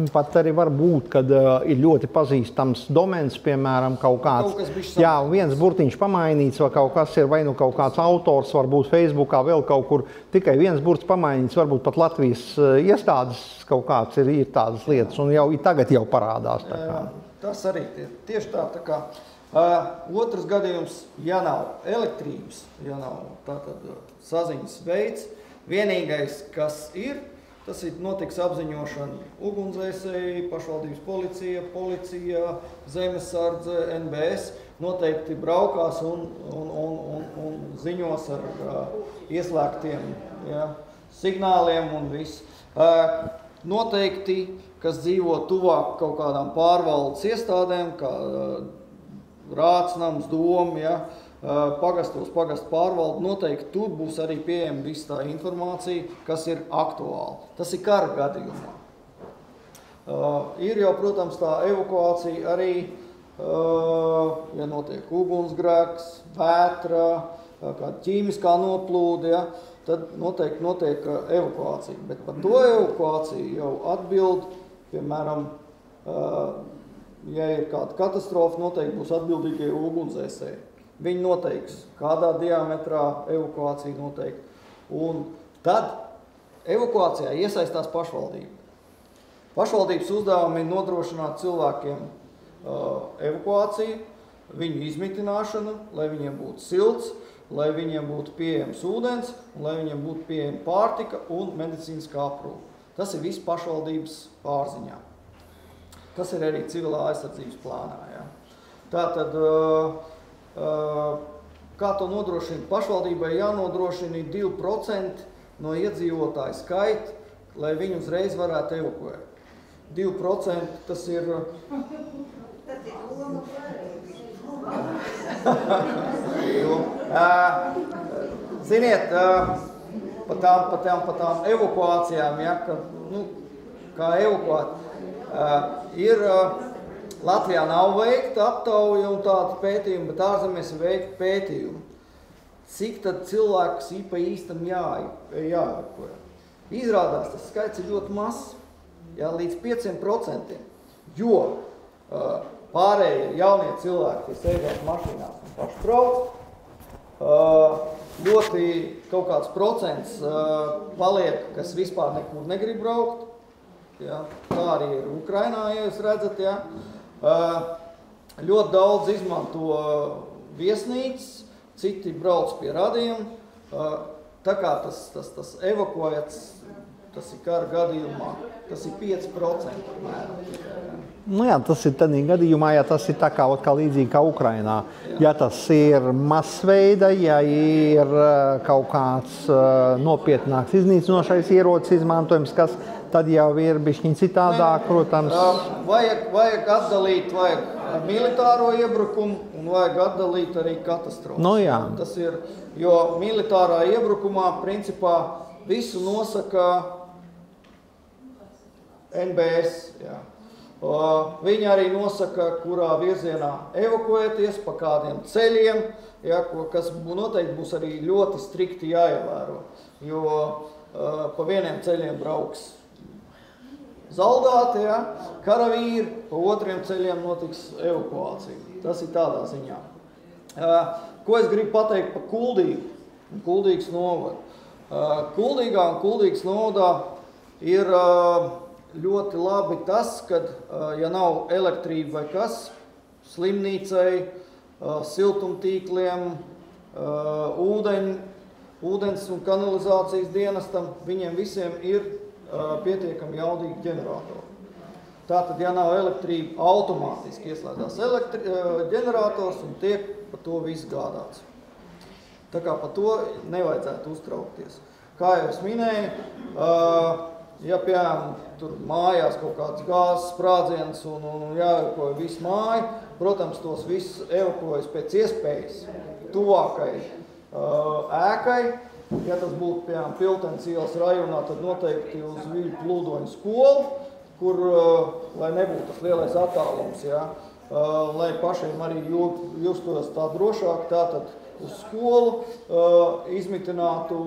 Pat arī var būt, kad ir ļoti pazīstams domens, piemēram, kaut kāds, jā, viens burtiņš pamainīts, vai kaut kas ir, vai nu kaut kāds autors, varbūt Facebookā vēl kaut kur, tikai viens burts pamainīts, varbūt pat Latvijas iestādes kaut kāds ir tādas lietas, un jau tagad jau parādās. Tā kā. Tas arī tieši tā kā. Otrs gadījums, ja nav elektrības, ja nav tātad saziņas veids, vienīgais, kas ir, tas ir notiks apziņošana ugunsdzēsēji, pašvaldības policija, zemesardze, NBS, noteikti braukās un ziņos ar ieslēgtiem signāliem un viss. Noteikti, kas dzīvo tuvāk kaut kādām pārvaldes iestādēm, kā Rācnams, Doma, pagastos, pagastu pārvalde, noteikti tur būs arī pieejama visa tā informācija, kas ir aktuāla. Tas ir kara gadījumā. Ir jau, protams, tā evakuācija arī, ja notiek ugunsgrēks, vētra, kāda ķīmiskā noplūde, ja, tad noteikti notiek evakuācija. Bet par to evakuāciju jau atbild, piemēram, ja ir kāda katastrofa, noteikti būs atbildīgie ugunsdzēsēji. Viņi noteiks, kādā diametrā evakuācija noteikti. Un tad evakuācijā iesaistās pašvaldība. Pašvaldības uzdevumi ir nodrošināt cilvēkiem evakuāciju, viņu izmitināšanu, lai viņiem būtu silts, lai viņiem būtu pieejams ūdens, un lai viņiem būtu pieejama pārtika un medicīniskā aprūpe. Tas ir viss pašvaldības pārziņā. Tas ir arī civilā aizsardzības plānā. Ja. Tātad, kā to nodrošina? Pašvaldībai jānodrošina 2% no iedzīvotāju skaita, lai viņi uzreiz varētu evakuēt. 2% tas ir... Ziniet, pa tām evakuācijām, ja, kā evakuēt, ir Latvijā nav veikta aptauja un tāda pētījuma, bet ārzemēs ir veikta pētījuma. Cik tad cilvēks pa īstam jāevakuē? Izrādās, tas skaits ir ļoti mazs, ja, līdz 5%, jo pārējie jaunie cilvēki, kas sēdās mašīnās un paši brauc, ļoti kaut kāds procents paliek, kas vispār nekur negrib braukt. Ja, tā arī ir Ukrainā, ja jūs redzat. Ja. Ļoti daudz izmanto viesnīcas, citi brauc pie radiem. Tā kā tas evakuēts, tas ir kara gadījumā, tas ir 5% apmēram. Nu jā, tas ir tādā gadījumā, ja tas ir tā kā līdzīgi kā Ukrainā. Ja tas ir masveida, ja ir kaut kāds nopietnāks iznīcinošais ierocis izmantojums, kas tad jau ir bišķiņ citādāk, protams. Vajag atdalīt militāro iebrukumu un vajag atdalīt arī katastrofu. Nu jā. Tas ir, jo militārā iebrukumā principā visu nosaka NBS. Jā. Viņi arī nosaka, kurā virzienā evakuēties, pa kādiem ceļiem, ja, kas noteikti būs arī ļoti strikti jāievēro, jo pa vieniem ceļiem brauks zaldāti, ja, karavīri, pa otriem ceļiem notiks evakuācija. Tas ir tādā ziņā. Ko es gribu pateikt par Kuldīgu un Kuldīgas novadu? Kuldīgā un Kuldīgas novadā ir ļoti labi tas, kad, ja nav elektrība vai kas, slimnīcai, siltumtīkliem, ūdens un kanalizācijas dienestam, viņiem visiem ir pietiekami jaudīgi ģeneratori. Tātad, ja nav elektrība, automātiski ieslēdzās ģenerators un tiek par to viss gādāts. Tā kā par to nevajadzētu uztraukties. Kā jau es minēju, ja, piemēram, tur mājās kaut kāds gāzes sprādziens un jāevakuē visu māju, protams, tos visus evakuējas pēc iespējas tuvākai ēkai. Ja tas būtu, piemēram, Piltenes ielas rajonā, tad noteikti uz Viļu plūdoņu skolu, kur, lai nebūtu tas lielais attālums, ja, lai pašiem arī justos tā drošāk, tātad uz skolu izmitinātu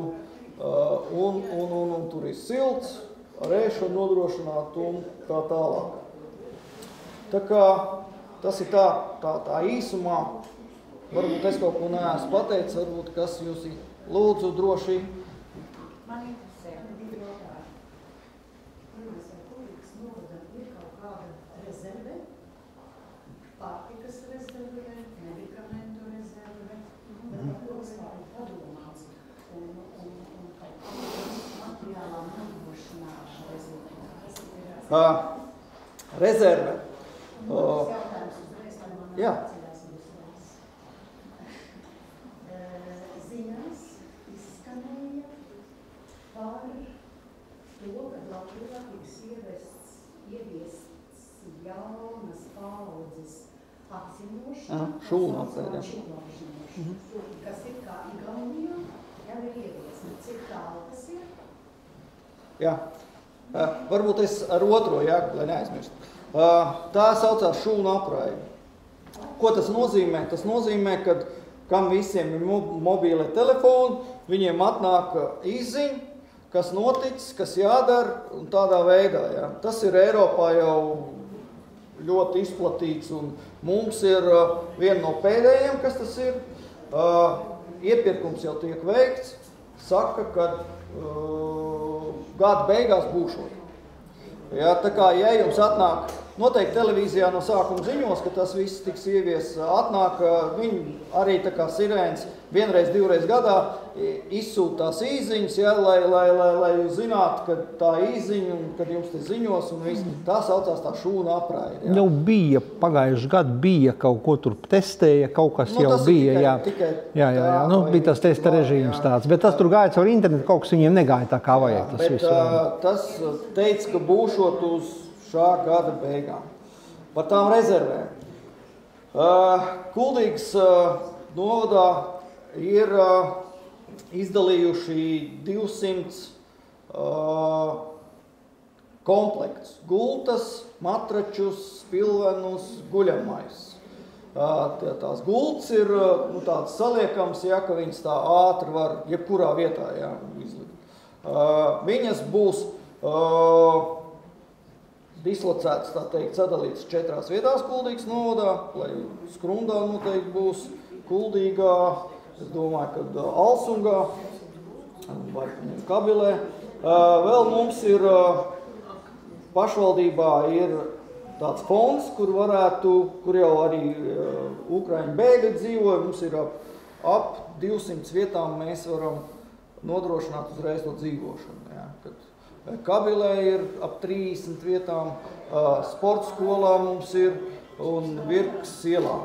un tur ir silts, ar ēšanu nodrošinātu un tā tālāk. Tā kā tas ir tā īsumā, varbūt es kaut ko neesmu pateicis, varbūt kas jūs ir. Lūdzu, droši. Man interesē, bija jautājumi. Pirmais, vai Kuldīgas novadam ir kaut kāda rezerve, pārtikas rezerve, medikamentu rezerve, bet ko vispār ir padomāts un kaut kāda materiālā nodrošināšana rezerve. Rezerve. Tas jautājums uzreiz, lai man atcerās uzreiz. Ziņās izskanēja par to, ka Latvijā tiks ieviests jaunas paudzes apzinošana, kas ir kā Igaunijā, jau ir ieviests. Cik tālu tas ir? Jā. Varbūt es ar otro, jā, lai neaizmirstu. Tā saucās šūnu apraide. Ko tas nozīmē? Tas nozīmē, ka kam visiem ir mobīlie telefoni, viņiem atnāk izziņa, kas noticis, kas jādara un tādā veidā. Ja. Tas ir Eiropā jau ļoti izplatīts un mums ir viena no pēdējiem, kas tas ir. Iepirkums jau tiek veikts, saka, ka gada beigās būšot. Ja, tā kā, ja jums atnāk, noteikti televīzijā no sākuma ziņos, ka tas viss tiks ievies, atnāk, viņi arī tā kā sirēns vienreiz, divreiz gadā izsūtās īziņas, ja, lai jūs zinātu, ka tā īziņa, un kad jums te ziņos, un viss, tā saucās tā šūna apraide. Ja. Jau bija, pagājuši gadu bija kaut ko tur testēja, kaut kas jau bija, tikai jā, bija tas testa režīms tāds, bet tas tur gāja caur internetu, kaut kas viņiem negāja tā kā vajag. Tas bet tas teica, ka būšot uz šā gada beigām. Par tām rezervēm. Kuldīgas novadā ir izdalījuši 200 komplektus. Gultas, matračus, spilvenus, guļamais. Tās gultas ir tādas saliekams, ja, ka viņas tā ātri var jebkurā vietā izlikt. Viņas būs dislocētas, tā teikt, sadalītas 4 vietās Kuldīgas novadā, lai Skrundā noteikti būs, Kuldīgā, es domāju, ka Alsungā vai Kabilē. Vēl mums ir pašvaldībā ir tāds fonds, kur jau arī Ukraiņu bēgļi dzīvo, mums ir ap 200 vietām mēs varam nodrošināt uzreiz to dzīvošanu. Ja, Kabilē ir ap 30 vietām, sporta skolā mums ir un Virkas ielā,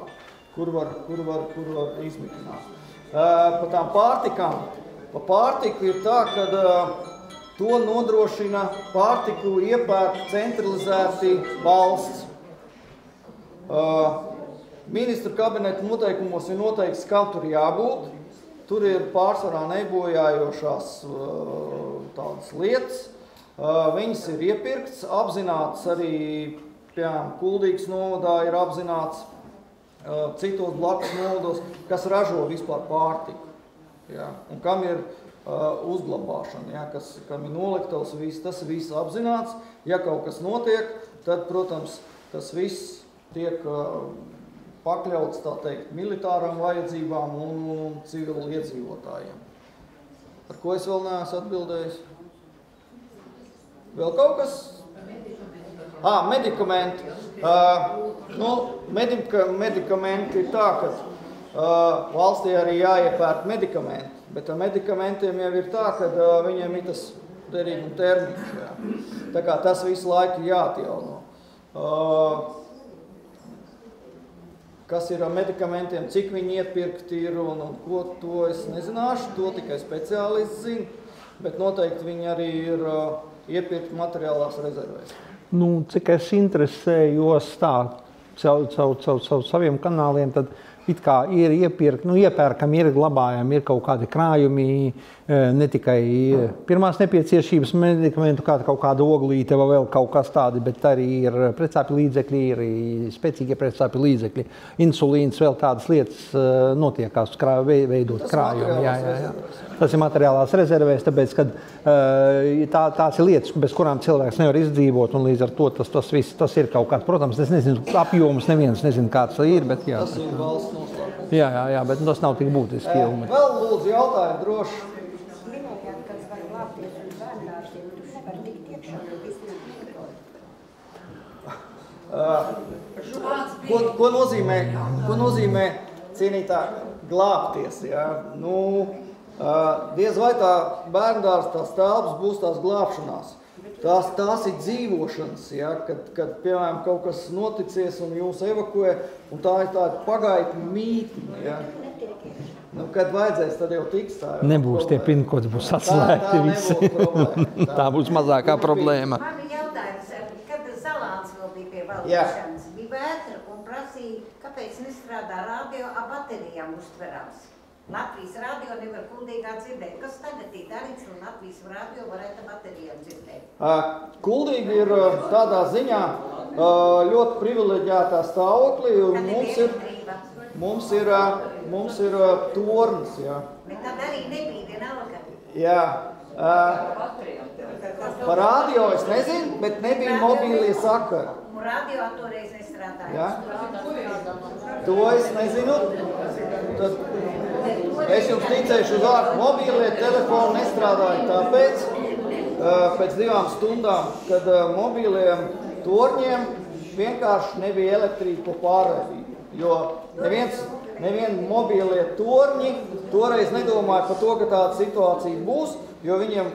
kur var izmitināt. Pa tām pārtikām. Pa pārtiku ir tā, ka to nodrošina pārtiku iepērk centralizēti valsts. Ministru kabineta noteikumos ir noteikts, kam tur jābūt. Tur ir pārsvarā nebojājošās tādas lietas. Viņas ir iepirkts, apzināts arī piemēram, Kuldīgas novadā ir apzināts, citos blakus novados, kas ražo vispār pārtiku. Ja? Un kam ir uzglabāšana, ja? Kam ir noliktavas, tas viss apzināts. Ja kaut kas notiek, tad, protams, tas viss tiek pakļauts, tā teikt, militārām vajadzībām un civilu iedzīvotājiem. Par ko es vēl neesmu atbildējis? Vēl kaut kas? Medikamenti. Medikamenti ir tā, ka valstī arī jāiepērk medikamenti, bet ar medikamentiem jau ir tā, ka viņiem ir tas derīguma termiņš. Jā. Tā kā tas visu laiku jāatjauno. Kas ir ar medikamentiem, cik viņi iepirkt ir un ko, to es nezināšu, to tikai speciālists zina, bet noteikti viņi arī ir iepirkt materiālās rezervēs. Cik es interesējos tā caur saviem kanāliem, tad it kā ir iepērkam, ir glabājami, ir kaut kādi krājumi, ne tikai pirmās nepieciešības medikamentu, kā kaut kāda oglīte vai vēl kaut kas tādi, bet arī ir pretsāpju līdzekļi, ir spēcīgie pretsāpju līdzekļi, insulīns, vēl tādas lietas notiekās veidot krājumi. Jā. Tas ir materiālās rezervēs, tāpēc, ka tās ir lietas, bez kurām cilvēks nevar izdzīvot, un līdz ar to tas viss, tas ir kaut kāds, protams, es nezinu apjomus, neviens nezinu, kāds ir, bet jā. Tas ir valsts noslēpums. Jā, bet tas nav tik būtiski. Vēl lūdzu jautājumu droši. Minējāt, kas var glābties un bērndārziem, tu nevar tikt iekšā, Ko nozīmē cienītā glābties? Ja? Diez vai tā bērndārs, tās telpas būs tās glābšanās. Tās ir dzīvošanas, ja? Kad, piemēram, kaut kas noticies un jūs evakuē, un tā ir tāda pagaidu mītne. Ja? Kad vajadzēs, tad jau tiks tā. Nebūs tie pinkods, būs atslēgti visi. Tā būs mazākā problēma. Man bija jautājums, kad Zalāns vēl bija pie valdīšanas, bija vētra un prasīja, kāpēc nestrādā radio ar baterijām uztverams. Latvijas radio nevar Kuldīgā dzirdēt. Kas tagad ir darīts, un Latvijas radio varētu baterijām dzirdēt? Kuldīga ir tādā ziņā ļoti privileģētā stāvoklī, un mums ir tornis. Jā. Bet tad arī nebija vienalga. Jā. Par radio es nezinu, bet nebija mobīlie sakari. Un radio toreiz nestrādāja. Jā. To es nezinu. Tad es jums ticēšu uz vārdu, mobīlie telefoni nestrādāja tāpēc, pēc 2 stundām, kad mobīliem torņiem vienkārši nebija elektrība pa pārraidību. Jo neviena mobīlie torņi toreiz nedomāja par to, ka tāda situācija būs, jo viņiem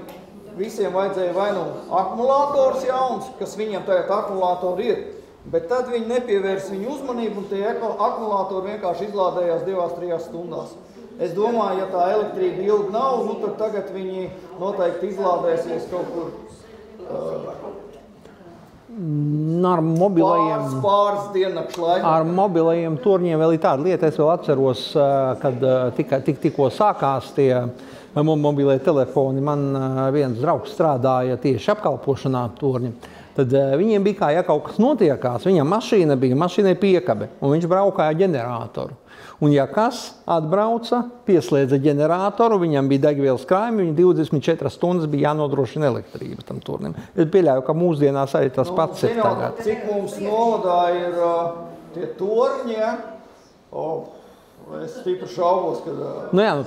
visiem vajadzēja vai nu akumulators jauns, kas viņiem tagad akumulatori ir, bet tad viņi nepievērs viņu uzmanību un tie akumulatori vienkārši izlādējās 2-3 stundās. Es domāju, ja tā elektrība ilgi nav, tad tagad viņi noteikti izlādēsies kaut kur pāris diennakšu laikā. Ar mobilajiem torņiem vēl ir tāda lieta, es vēl atceros, kad tikko sākās tie mobilie telefoni. Man viens draugs strādāja tieši apkalpošanā torņi. Tad viņiem bija kā, ja kaut kas notiekās, viņam mašīnai piekabe, un viņš braukāja ģeneratoru. Un ja kas atbrauca, pieslēdza ģeneratoru, viņam bija degvielas krājumi, viņa 24 stundas bija jānodrošina elektrība tam tornim. Es pieļauju, ka mūsdienās arī tas pats ir tagad. Cik mums novadā ir tie torņi, es stipri šaubos, kad...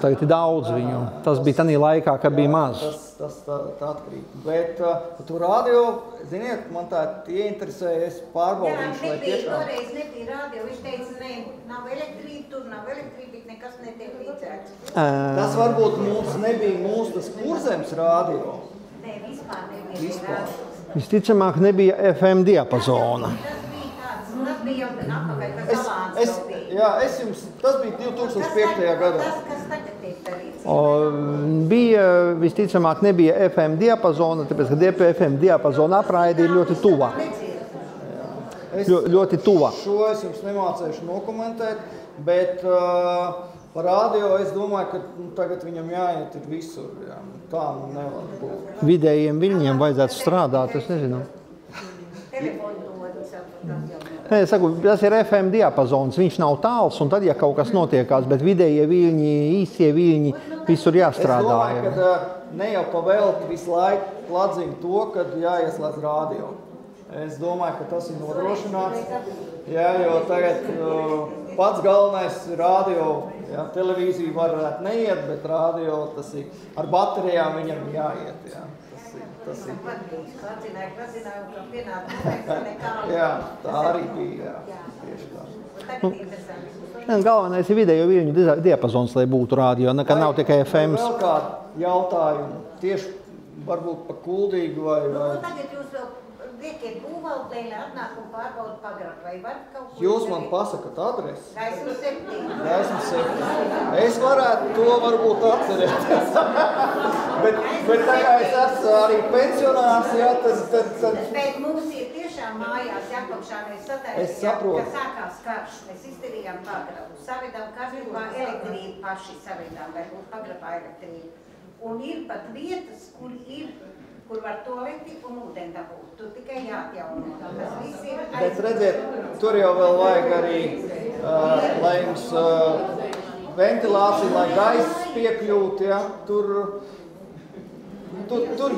Tagad ir daudz viņu. Tas bija tanī laikā, kad bija maz. Tas atkrīt. Bet tu radio, ziniet, man tā ieinteresēja, es pārbaudīšu, lai tiešām... Toreiz nebija radio, viņš teica, nav elektrība, tur nav elektrība, nekas netiek līdzēts. Tas varbūt nebija mūsu tas Kurzemes radio. Nē, vispār nebija radio. Visticamāk nebija FM diapazona. Tas bija jau atpakaļ, ka Zalāns vēl bija. Jā, tas bija 2005. gadā. Kas tagad tiek darīts? Visticamāk nebija FM diapazona, tāpēc, ka FM diapazona apraide ir ļoti tuva. Ļoti tuva. Šo es jums nemācēšu nokomentēt, bet par radio es domāju, ka tagad viņam jāiet ir visur. Jā. Tā nevar būt. Vidējiem viņiem vajadzētu strādāt, es nezinu. Telefonu dodas. Nē, es saku, tas ir FM diapazons, viņš nav tāls, un tad, ja kaut kas notiekās, bet vidējie viļņi, īstie viļņi, visur jāstrādā. Es domāju, ka ne jau pavēlti visu laiku atzina to, kad jāieslēdz radio. Es domāju, ka tas ir nodrošināts, jā, jo tagad pats galvenais radio, jā, televīzija varētu neiet, bet radio tas ir ar baterijām viņam jāiet, jā. Tas ir. Jā, tā arī bija, jā. Tieši tā. Galvenais ir vidējo viļņu diapazons, lai būtu radio, ka nav tikai FM. Vēl kādi jautājumi, tieši varbūt pa Kuldīgu vai... Tagad jūs vēl liekiet būvaldēļ atnāk un pārbaudu pagrabu, vai var kaut ko... Jūs man pasakat adresi? Gaismu 7. Gaismu 7. Es varētu to varbūt atcerēties. bet tā kā es esmu arī pensionārs, jā, tad... Bet mums ir tiešām mājās jākopšā mēs sataisījām, ka sākās karš. Mēs izdarījām pagrabu, savedām kārtībā elektrību paši savedām, vai būtu pagrabā elektrību. Un ir pat vietas, kur var toaleti un ūdeni dabūt. Tur tikai jāatjauno. Tas viss ir... Bet redziet, tur jau vēl vajag arī, lai jums ventilācija, lai gaiss piekļūt, ja, tur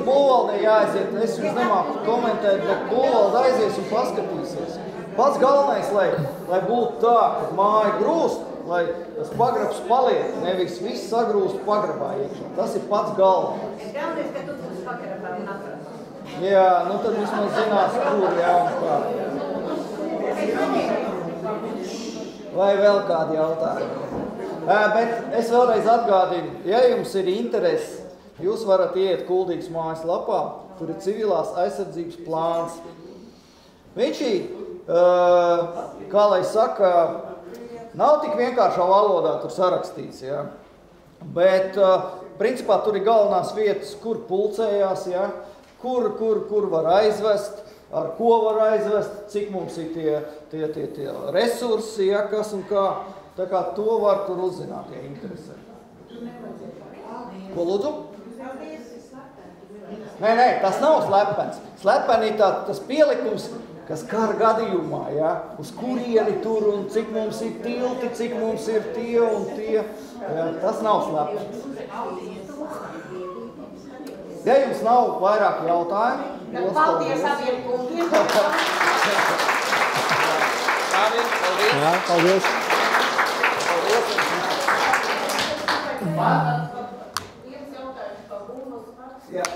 būvaldē jāaiziet. Es jums nemāku komentēt, bet būvalde aizies un paskatīsies. Pats galvenais, lai būtu tā, ka māja grūst, lai tas pagrabs paliek, nevis viss sagrūst pagrabā iekšā. Tas ir pats galvenais. Es galvenais, ka tu būs pagrabā un atrasā. Jā, nu tad vismaz zinās, kur jā un kā. Vai vēl kādi jautājumi? Bet es vēlreiz atgādinu, ja jums ir interesi, jūs varat iet Kuldīgas mājas lapā, tur ir civilās aizsardzības plāns. Viņš ir, kā lai saka, nav tik vienkāršā valodā tur sarakstīts, jā. Bet, principā, tur ir galvenās vietas, kur pulcējās, jā, kur var aizvest, ar ko var aizvest, cik mums ir tie resursi, jā, kas un kā. Tā kā to var tur uzzināt, ja interesē. Ko lūdzu? Nē, tas nav slepens. Slepeni ir tas pielikums, kas kara gadījumā, ja, uz kurieni tur un cik mums ir tilti, cik mums ir tie un tie. Ja, tas nav slepens. Ja jums nav vairāk jautājumu, paldies abiem kungiem. Paldies. Jā, paldies. Viens jautājums par būvas. Jā.